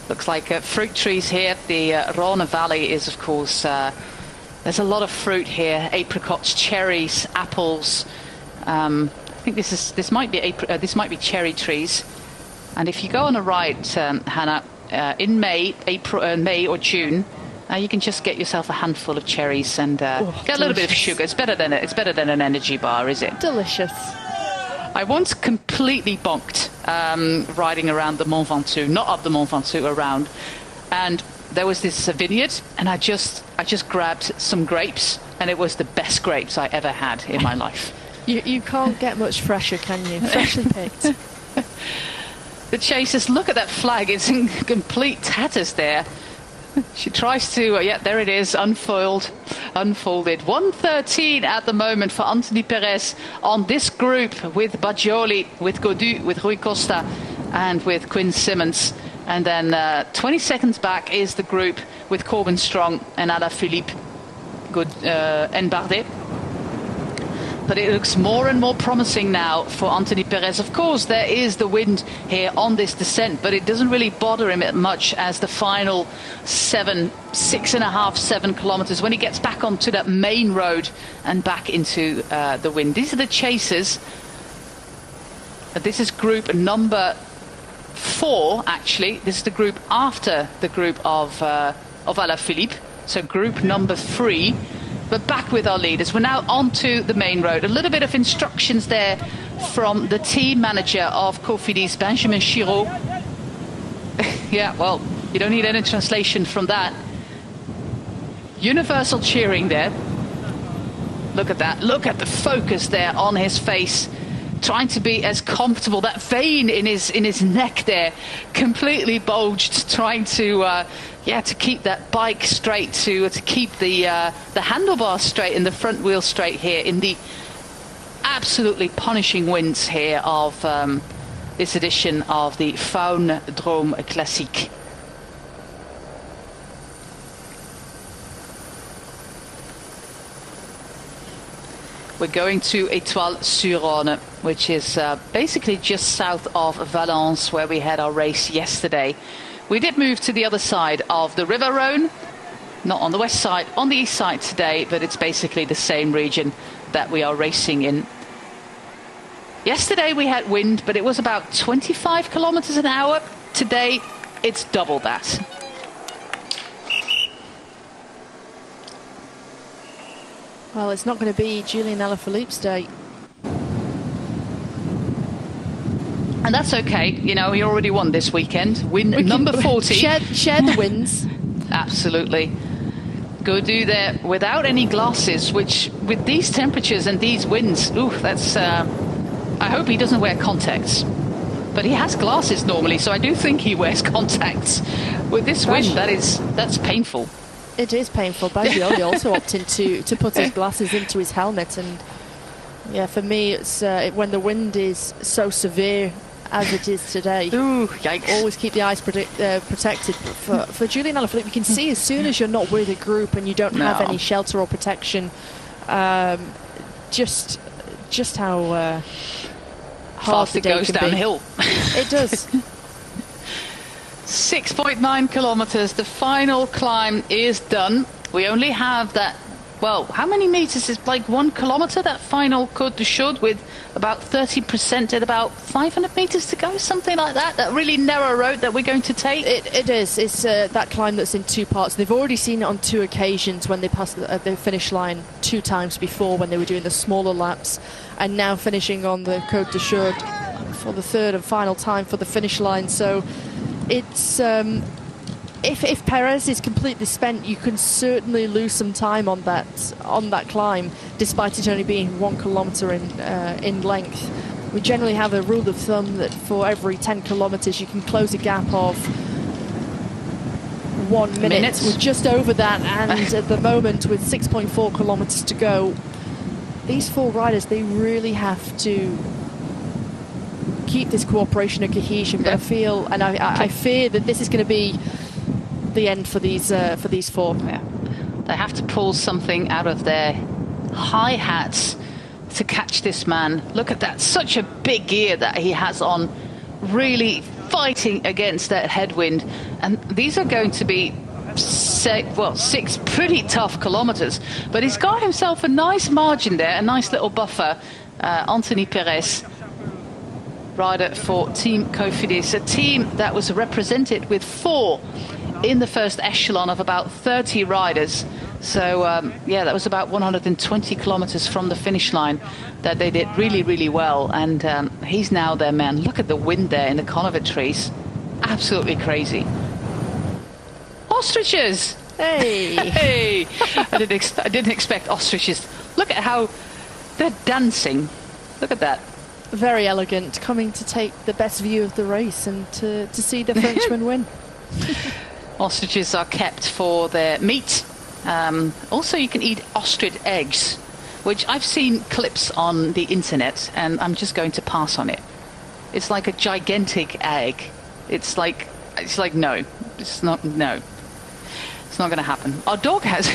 Looks like fruit trees here. The Rhône Valley is, of course, there's a lot of fruit here: apricots, cherries, apples. I think this might be cherry trees. And if you go on the right, Hannah, in May or June, you can just get yourself a handful of cherries and get a little bit of sugar. It's better than an energy bar, is it? Delicious. I once completely bonked riding around the Mont Ventoux, not up the Mont Ventoux, around, and there was this vineyard, and I just grabbed some grapes, and it was the best grapes I ever had in my life. You can't get much fresher, can you? Freshly picked. The chasers, look at that flag, it's in complete tatters there. She tries to, yeah, there it is, unfolded. 1:13 at the moment for Anthony Perez on this group with Baggioli, with Godu, with Rui Costa, and with Quinn Simmons. And then 20 seconds back is the group with Corbin Strong and Alaphilippe and Bardet. But it looks more and more promising now for Anthony Perez. Of course, there is the wind here on this descent, but it doesn't really bother him much as the final 6.5, 7 kilometers, when he gets back onto that main road and back into the wind. These are the chasers. This is group number 4, actually. This is the group after the group of Alaphilippe. So group number 3. But back with our leaders. We're now onto the main road. A little bit of instructions there from the team manager of Cofidis, Benjamin Giraud. Yeah, well, you don't need any translation from that. Universal cheering there. Look at that. Look at the focus there on his face. Trying to be as comfortable. That vein in his neck there, completely bulged. Trying to to keep that bike straight, to keep the handlebars straight and the front wheel straight here in the absolutely punishing winds here of this edition of the FAUN Drome Classic. We're going to Étoile-sur-Rhône, which is basically just south of Valence, where we had our race yesterday. We did move to the other side of the River Rhône, not on the west side, on the east side today, but it's basically the same region that we are racing in. Yesterday we had wind, but it was about 25 kilometers an hour. Today it's double that. Well, it's not going to be Julian Alaphilippe's day. And that's okay. You know, he already won this weekend. Win number 40. Share the wins. Absolutely. Go do there without any glasses, which with these temperatures and these winds, ooh, that's... I hope he doesn't wear contacts. But he has glasses normally, so I do think he wears contacts. With this wind, that's painful. It is painful. Baggioli also opted to put his glasses into his helmet, and yeah, for me, it's when the wind is so severe as it is today. Ooh, yikes! Always keep the eyes protected. But for Julian Alaphilippe, you can see as soon as you're not with a group and you don't have any shelter or protection, just how hard fast it goes downhill. It does. 6.9 kilometers. The final climb is done. We only have that. Well, how many meters is like 1 kilometer? That final Côte du Chaude with about 30% at about 500 meters to go, something like that. That really narrow road that we're going to take. It is. It's that climb that's in 2 parts. They've already seen it on 2 occasions when they passed the finish line 2 times before when they were doing the smaller laps, and now finishing on the Côte du Chaude for the 3rd and final time for the finish line. So it's if Perez is completely spent, you can certainly lose some time on that climb, despite it only being 1 kilometer in length. We generally have a rule of thumb that for every 10 kilometers you can close a gap of 1 minute. We're just over that, and at the moment with 6.4 kilometers to go, these 4 riders, they really have to keep this cooperation and cohesion. But I feel, and I fear that this is going to be the end for these 4. Yeah. They have to pull something out of their hi-hats to catch this man. Look at that, such a big gear that he has on, really fighting against that headwind. And these are going to be 6 pretty tough kilometers, but he's got himself a nice margin there, a nice little buffer. Anthony Perez, rider for Team Cofidis, a team that was represented with 4 in the first echelon of about 30 riders. So yeah, that was about 120 kilometers from the finish line that they did really, really well. And he's now their man. Look at the wind there in the conifer trees. Absolutely crazy. Ostriches! Hey! Hey! I didn't expect ostriches. Look at how they're dancing. Look at that. Very elegant, coming to take the best view of the race and to see the Frenchman win. Ostriches are kept for their meat. Also, you can eat ostrich eggs, which I've seen clips on the internet, and I'm just going to pass on it. It's like a gigantic egg. It's like no, it's not. No, it's not going to happen. Our dog has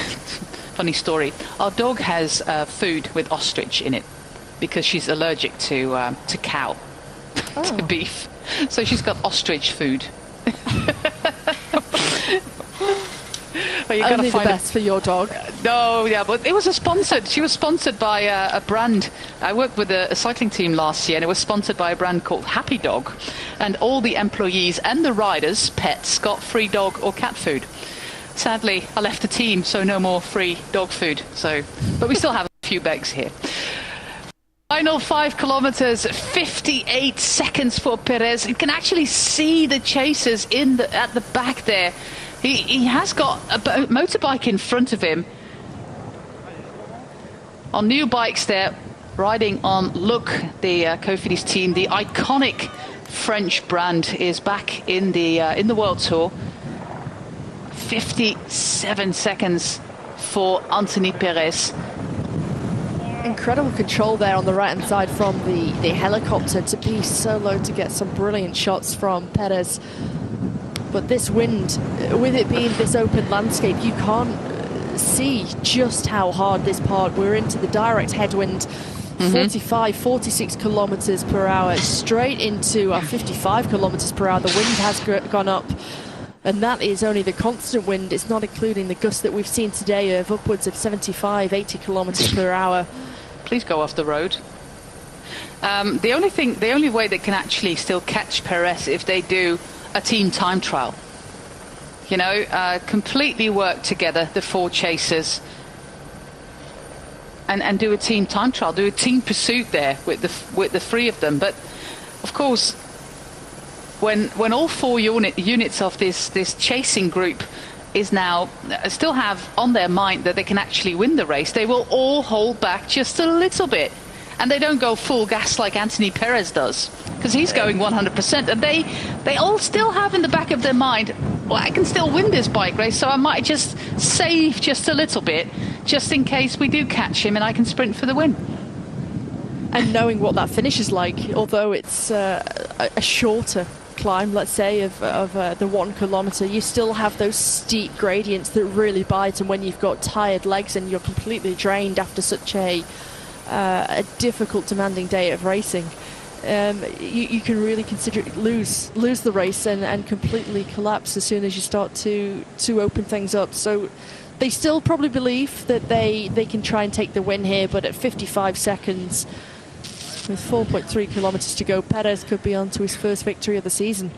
funny story. Our dog has food with ostrich in it because she's allergic to cow, to beef. So she's got ostrich food. Well, you're only the best for your dog. No, yeah, but it was sponsored. She was sponsored by a brand. I worked with a cycling team last year, and it was sponsored by a brand called Happy Dog. And all the employees and the riders' pets got free dog or cat food. Sadly, I left the team, so no more free dog food. So, but we still have a few bags here. Final 5 kilometers, 58 seconds for Perez. You can actually see the chasers at the back there. He has got a motorbike in front of him. On new bikes there, riding on Look, the Cofidis team, the iconic French brand, is back in the World Tour. 57 seconds for Anthony Perez. Incredible control there on the right-hand side from the helicopter to be so low to get some brilliant shots from Perez. But this wind, with it being this open landscape, you can't see just how hard this part. We're into the direct headwind, 45, 46 kilometers per hour, straight into 55 kilometers per hour. The wind has gone up, and that is only the constant wind. It's not including the gusts that we've seen today of upwards of 75, 80 kilometers per hour. Please go off the road. The only way they can actually still catch Perez if they do a team time trial. You know, completely work together, the 4 chasers, and do a team time trial, do a team pursuit there with the 3 of them. But of course, when all 4 units of this chasing group is now still have on their mind that they can actually win the race, they will all hold back just a little bit. And they don't go full gas like Anthony Perez does, because he's going 100%. And they all still have in the back of their mind, well, I can still win this bike race, so I might just save just a little bit, just in case we do catch him and I can sprint for the win. And knowing what that finish is like, although it's a shorter climb, let's say, of the 1 kilometer, you still have those steep gradients that really bite. And when you've got tired legs and you're completely drained after such a difficult, demanding day of racing, you can really consider it lose the race and completely collapse as soon as you start to open things up. So they still probably believe that they can try and take the win here, but at 55 seconds with 4.3 kilometers to go, Perez could be on to his first victory of the season.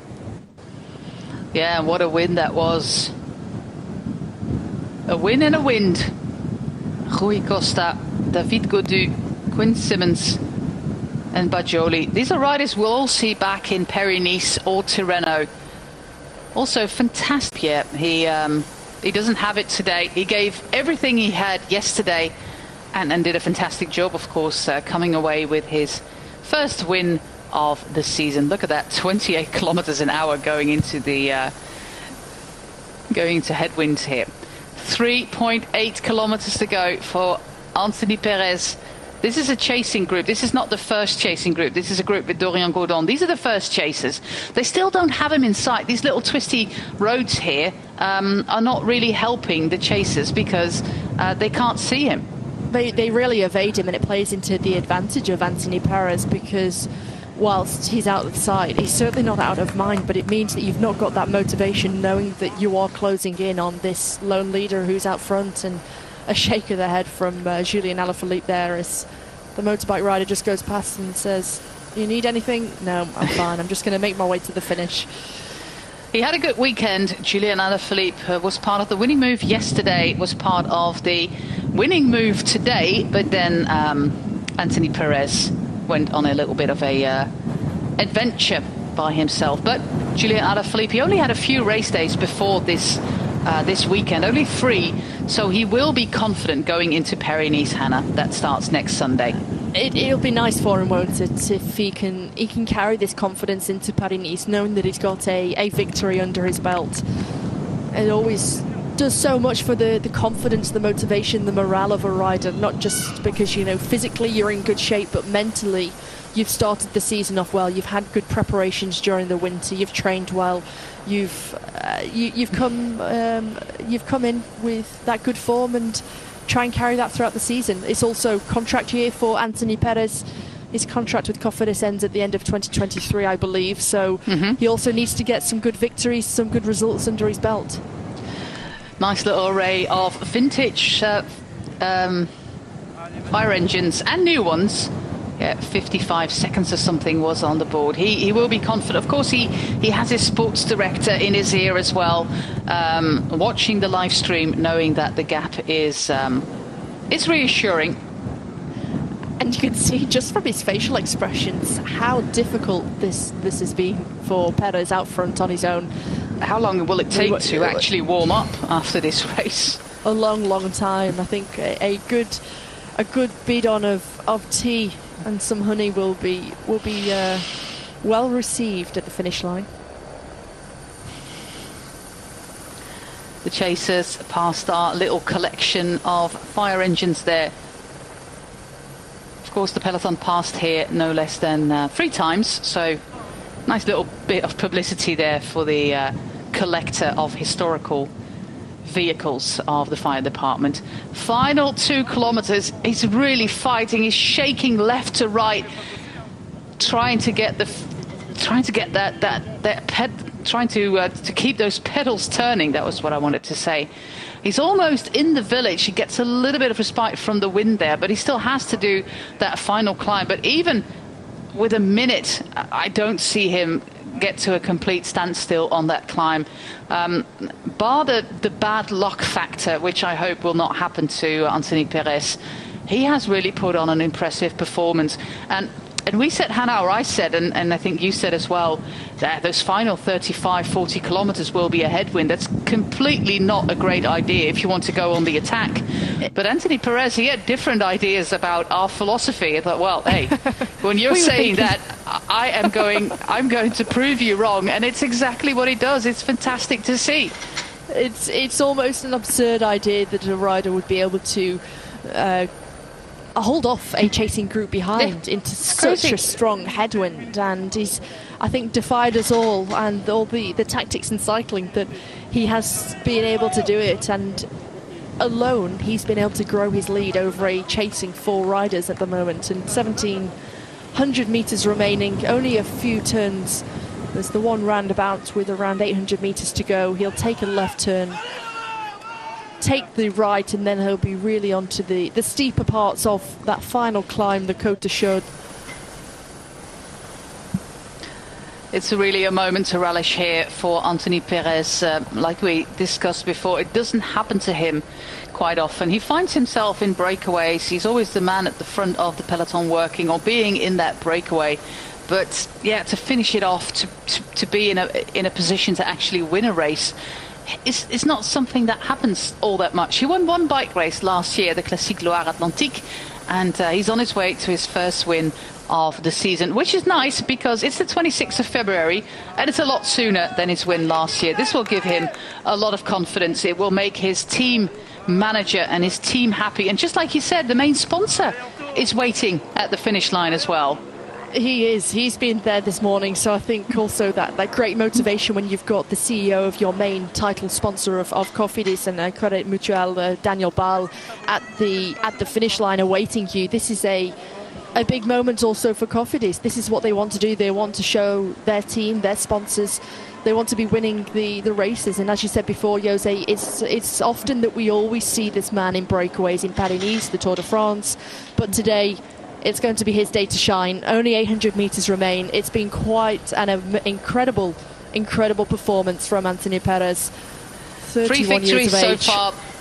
Yeah, and what a win that was. A win and a wind. Rui Costa, David Gaudu, Quinn Simmons and Bajoli. These are riders we'll all see back in Paris-Nice or Tirreno. Also fantastic. Yeah, he doesn't have it today. He gave everything he had yesterday and did a fantastic job, of course, coming away with his first win of the season. Look at that, 28 kilometers an hour going into the going to headwind here. 3.8 kilometers to go for Anthony Perez. This is a chasing group. This is not the first chasing group. This is a group with Dorian Gourdon. These are the first chasers. They still don't have him in sight. These little twisty roads here are not really helping the chasers because they can't see him. They really evade him, and it plays into the advantage of Anthony Perez because whilst he's out of sight, he's certainly not out of mind, but it means that you've not got that motivation knowing that you are closing in on this lone leader who's out front. And a shake of the head from Julien Alaphilippe there as the motorbike rider just goes past and says, "You need anything?" "No, I'm fine. I'm just going to make my way to the finish." He had a good weekend. Julien Alaphilippe was part of the winning move yesterday, was part of the winning move today, but then Anthony Perez went on a little bit of a adventure by himself. But Julien Alaphilippe, he only had a few race days before this weekend, only 3, so he will be confident going into Paris-Nice, Hannah. That starts next Sunday. It'll be nice for him, won't it, if he can carry this confidence into Paris-Nice, knowing that he's got a victory under his belt. It always does so much for the confidence, the motivation, the morale of a rider, not just because, you know, physically you're in good shape, but mentally you've started the season off well, you've had good preparations during the winter, you've trained well, you've come in with that good form and try and carry that throughout the season. It's also contract year for Anthony Perez. His contract with Cofidis ends at the end of 2023, I believe, so he also needs to get some good victories, some good results under his belt. Nice little array of vintage fire engines and new ones. Yeah, 55 seconds or something was on the board. He will be confident. Of course, he has his sports director in his ear as well, watching the live stream, knowing that the gap is reassuring. And you can see just from his facial expressions how difficult this has been for Perez out front on his own. How long will it take to actually warm up after this race? A long time. I think a good bidon of tea and some honey will be well received at the finish line. The chasers past our little collection of fire engines there. Of course, the peloton passed here no less than 3 times, so nice little bit of publicity there for the collector of historical vehicles of the fire department. Final 2 kilometers. He's really fighting. He's shaking left to right, trying to keep those pedals turning. That was what I wanted to say. He's almost in the village. He gets a little bit of respite from the wind there, but he still has to do that final climb. But even with a minute, I don't see him get to a complete standstill on that climb. Bar the bad luck factor, which I hope will not happen to Anthony Perez, he has really put on an impressive performance. And we said, Hannah, or I said, and I think you said as well, that those final 35-40 kilometers will be a headwind. That's completely not a great idea if you want to go on the attack. But Anthony Perez, he had different ideas about our philosophy. I thought, well, hey, when you're saying that, I'm going to prove you wrong. And it's exactly what he does. It's fantastic to see. It's almost an absurd idea that a rider would be able to hold off a chasing group behind into such a strong headwind, and he's, I think, defied us all and all the tactics in cycling that he has been able to do it, and alone he's been able to grow his lead over a chasing 4 riders at the moment. And 1,700 meters remaining, only a few turns. There's the one roundabout with around 800 meters to go. He'll take a left turn, take the right, and then he'll be really onto the steeper parts of that final climb, the Côte de Chaude. It's really a moment to relish here for Anthony Perez. Like we discussed before, it doesn't happen to him quite often. He finds himself in breakaways. He's always the man at the front of the peloton working or being in that breakaway. But yeah, to finish it off, to be in a position to actually win a race, it's not something that happens all that much. He won 1 bike race last year, the Classique Loire Atlantique, and he's on his way to his first win of the season, which is nice because it's the 26th of February and it's a lot sooner than his win last year. This will give him a lot of confidence. It will make his team manager and his team happy. And just like you said, the main sponsor is waiting at the finish line as well. He is. He's been there this morning, so I think also that great motivation when you've got the CEO of your main title sponsor of Cofidis and Credit Mutual, Daniel Ball, at the finish line awaiting you. This is a big moment also for Cofidis. This is what they want to do. They want to show their team, their sponsors. They want to be winning the races. And as you said before, Jose, it's often that we always see this man in breakaways in Paris-Nice, the Tour de France. But today, it's going to be his day to shine. Only 800 metres remain. It's been quite an incredible performance from Anthony Perez. 31 years of age.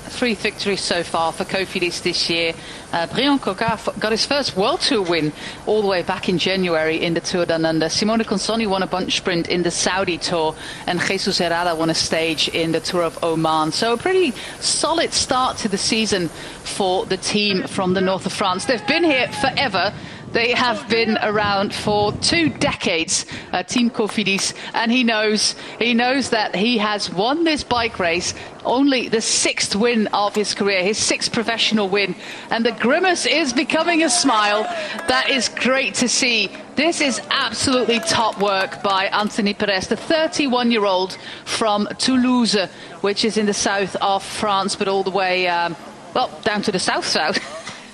Three victories so far for Cofidis this year. Brian Coquard got his first World Tour win all the way back in January in the Tour Down Under. Simone Consoni won a bunch sprint in the Saudi Tour, and Jesus Herrera won a stage in the Tour of Oman. So a pretty solid start to the season for the team from the north of France. They've been here forever. They have been around for 2 decades, Team Cofidis, and he knows that he has won this bike race, only the 6th win of his career, his 6th professional win, and the grimace is becoming a smile. That is great to see. This is absolutely top work by Anthony Perez, the 31-year-old from Toulouse, which is in the south of France, but all the way, well, down to the south.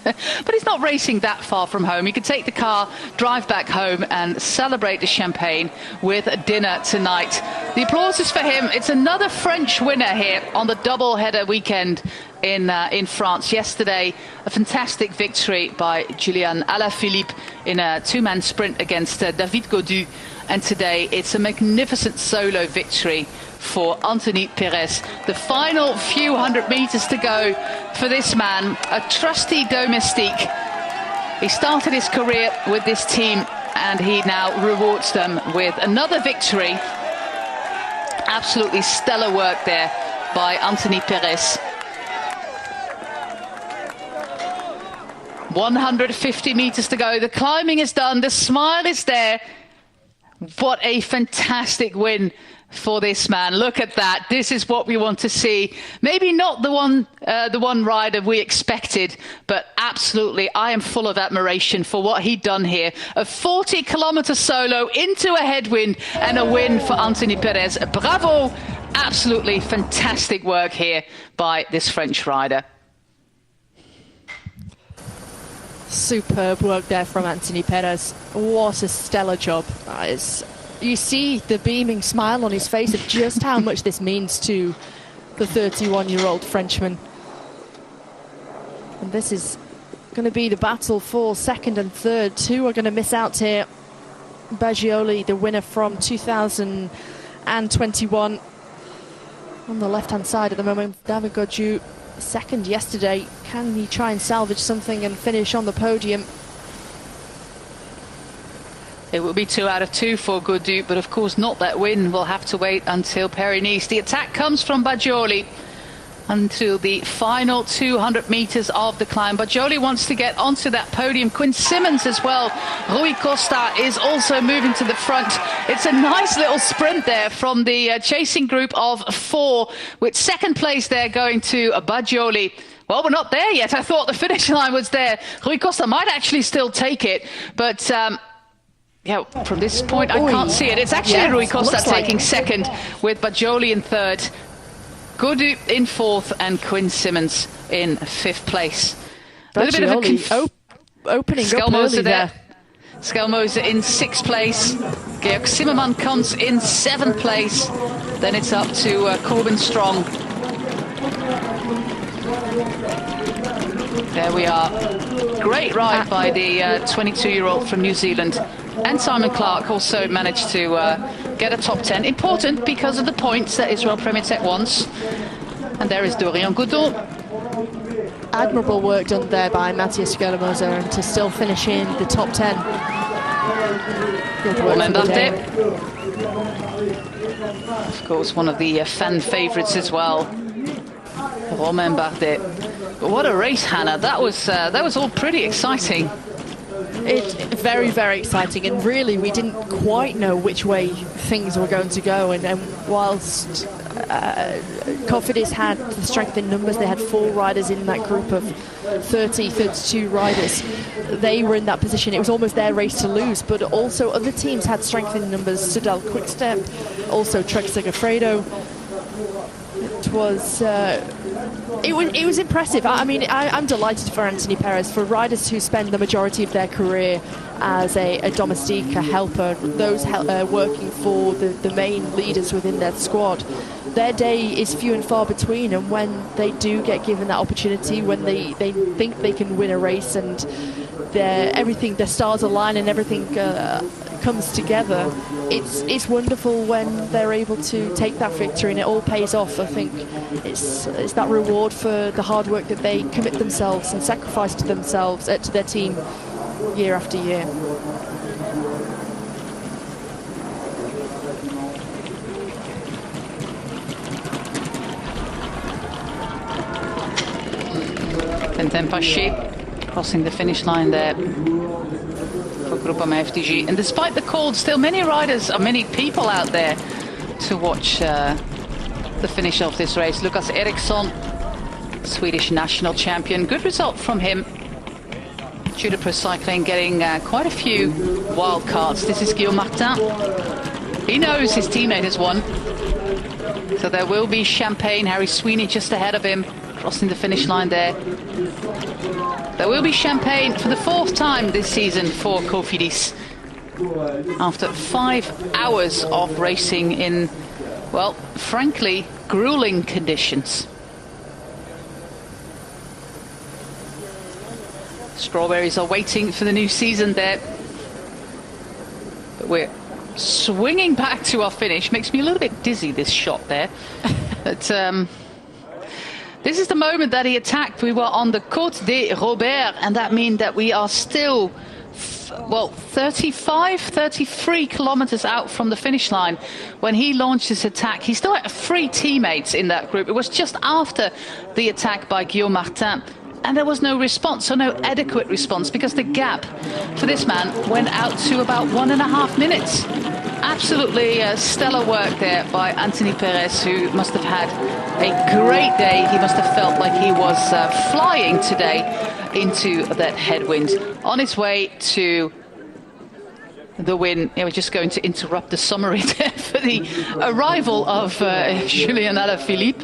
But he's not racing that far from home. He could take the car, drive back home and celebrate the champagne with dinner tonight. The applause is for him. It's another French winner here on the double-header weekend in France. Yesterday, a fantastic victory by Julian Alaphilippe in a 2-man sprint against David Gaudu. And today, it's a magnificent solo victory for Anthony Perez. The final few hundred meters to go for this man, a trusty domestique. He started his career with this team and he now rewards them with another victory. Absolutely stellar work there by Anthony Perez. 150 meters to go. The climbing is done. The smile is there. What a fantastic win for this man. Look at that. This is what we want to see. Maybe not the one rider we expected, but absolutely I am full of admiration for what he'd done here. A 40-kilometer solo into a headwind and a win for Anthony Perez. Bravo. Absolutely fantastic work here by this French rider. Superb work there from Anthony Perez. What a stellar job. You see the beaming smile on his face of just how much this means to the 31-year-old Frenchman. And this is going to be the battle for second and third. 2 are going to miss out here. Baggioli, the winner from 2021. On the left-hand side at the moment, David Gaudu, second yesterday. Can he try and salvage something and finish on the podium? It will be 2 out of 2 for Gaudu, but of course not that win. We'll have to wait until Paris-Nice. The attack comes from Baggioli until the final 200 meters of the climb. Baggioli wants to get onto that podium. Quinn Simmons as well. Rui Costa is also moving to the front. It's a nice little sprint there from the chasing group of 4, with second place there going to Baggioli. Well, we're not there yet. I thought the finish line was there. Rui Costa might actually still take it, but yeah, from this point, I can't see it. It's actually Rui Costa taking second, with Baggioli in third, Gaudu in fourth, and Quinn Simmons in 5th place. A little bit of a opening up early there. Schelmoser in 6th place. Georg Zimmermann comes in 7th place. Then it's up to Corbin Strong. There we are. Great ride by the 22-year-old from New Zealand. And Simon Clark also managed to get a top 10. Important because of the points that Israel Premier Tech wants. And there is Dorian Godon. Admirable work done there by Matthias Schelmoser, and to still finish in the top 10. Good work for the day. Of course, one of the fan favourites as well. Romain Bardet. But what a race, Hannah. That was all pretty exciting. It's very, very exciting, and really we didn't quite know which way things were going to go, and whilst Cofidis had the strength in numbers, they had 4 riders in that group of 32 riders. They were in that position. It was almost their race to lose, but also other teams had strength in numbers. Sudal Quickstep, also Trek Segafredo. It was impressive. I mean, I'm delighted for Anthony Perez, for riders who spend the majority of their career as a domestique, a helper, those working for the main leaders within their squad. Their day is few and far between, and when they do get given that opportunity, when they think they can win a race and their stars align and everything comes together, it's wonderful when they're able to take that victory, and it all pays off. I think it's that reward for the hard work that they commit themselves and sacrifice to themselves, to their team, year after year. Quentin Paché crossing the finish line there for Groupama FDG. And despite the cold, still many people out there to watch the finish of this race. Lucas Eriksson, Swedish national champion. Good result from him. Judo Pro Cycling getting quite a few wild cards. This is Guillaume Martin. He knows his teammate has won. So there will be champagne. Harry Sweeney just ahead of him, crossing the finish line there. There will be champagne for the 4th time this season for Cofidis. After 5 hours of racing in, well, frankly, grueling conditions. Strawberries are waiting for the new season there. But we're swinging back to our finish. Makes me a little bit dizzy, this shot there. But this is the moment that he attacked. We were on the Côte des Robert, and that means that we are still, 33 kilometers out from the finish line when he launched his attack. He still had 3 teammates in that group. It was just after the attack by Guillaume Martin, and there was no response, so no adequate response, because the gap for this man went out to about 1.5 minutes. Absolutely stellar work there by Anthony Perez, who must have had a great day. He must have felt like he was flying today into that headwind. On his way to the win. We're just going to interrupt the summary there for the arrival of Julien Alaphilippe.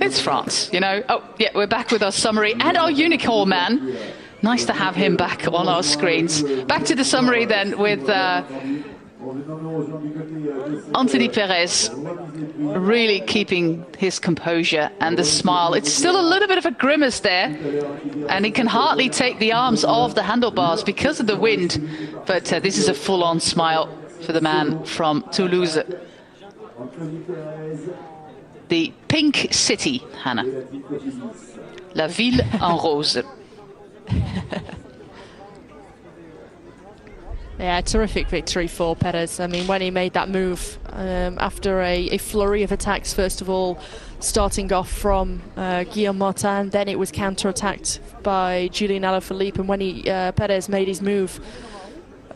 It's France, you know. Oh, yeah, we're back with our summary and our unicorn man. Nice to have him back on our screens. Back to the summary then with Anthony Perez really keeping his composure and the smile. It's still a little bit of a grimace there, and he can hardly take the arms off the handlebars because of the wind. But this is a full-on smile for the man from Toulouse. The Pink City, Hannah. La Ville en Rose. Yeah, terrific victory for Perez. I mean, when he made that move after a flurry of attacks, first of all, starting off from Guillaume Martin, then it was counter-attacked by Julien Alaphilippe, and when Perez made his move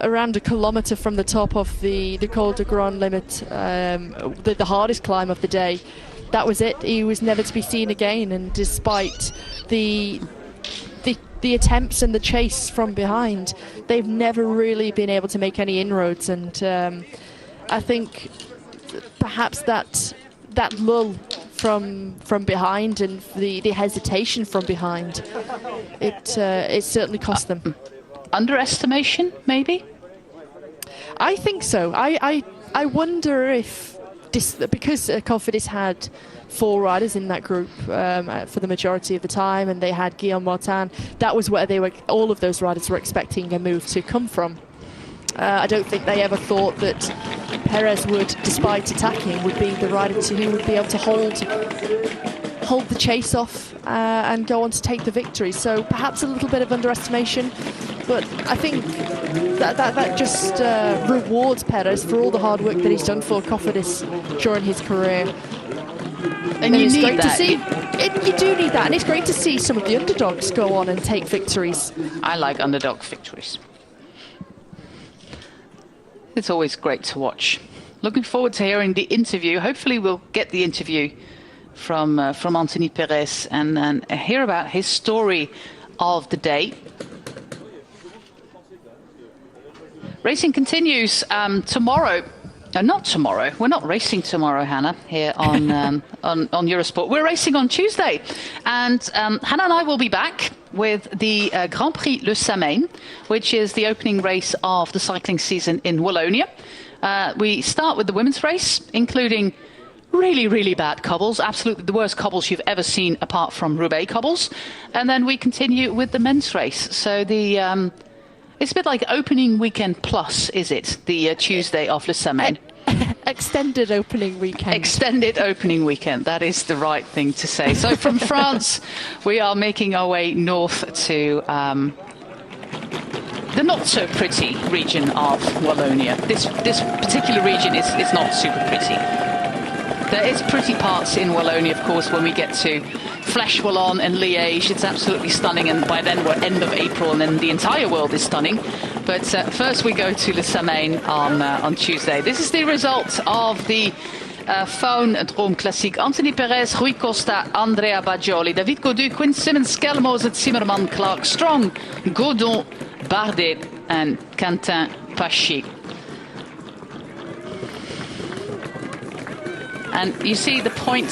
around a kilometre from the top of the Col de Grand Limit, the hardest climb of the day, that was it. He was never to be seen again, and despite the attempts and the chase from behind, they've never really been able to make any inroads. And I think perhaps that lull from behind and the hesitation from behind, it certainly cost them. Underestimation, maybe? I think so. I wonder if because Cofidis had 4 riders in that group for the majority of the time, and they had Guillaume Martin. That was where all of those riders were expecting a move to come from. I don't think they ever thought that Perez would, despite attacking, would be the rider who would be able to hold the chase off and go on to take the victory. So perhaps a little bit of underestimation, but I think that just rewards Perez for all the hard work that he's done for Cofidis during his career. And you need that. You do need that, and it's great to see some of the underdogs go on and take victories. I like underdog victories. It's always great to watch. Looking forward to hearing the interview. Hopefully we'll get the interview from Anthony Perez and hear about his story of the day. Racing continues tomorrow. Not tomorrow. We're not racing tomorrow, Hannah, here on on Eurosport. We're racing on Tuesday. And Hannah and I will be back with the Grand Prix Le Samain, which is the opening race of the cycling season in Wallonia. We start with the women's race, including really, really bad cobbles, absolutely the worst cobbles you've ever seen apart from Roubaix cobbles. And then we continue with the men's race. So the... it's a bit like opening weekend plus, is it? The Tuesday of Le Samain. Extended opening weekend. Extended opening weekend. That is the right thing to say. So from France, we are making our way north to the not-so-pretty region of Wallonia. This particular region is not super pretty. There is pretty parts in Wallonia, of course, when we get to Flèche Wallonne and Liège. It's absolutely stunning, and by then we're end of April, and then the entire world is stunning. But first we go to Le Samain on Tuesday. This is the result of the FAUN Drome Classic. Anthony Perez, Rui Costa, Andrea Baggioli, David Gaudu, Quinn Simmons, Skelmose, Zimmermann, Clark, Strong, Godon, Bardet and Quentin Pachi. And you see the points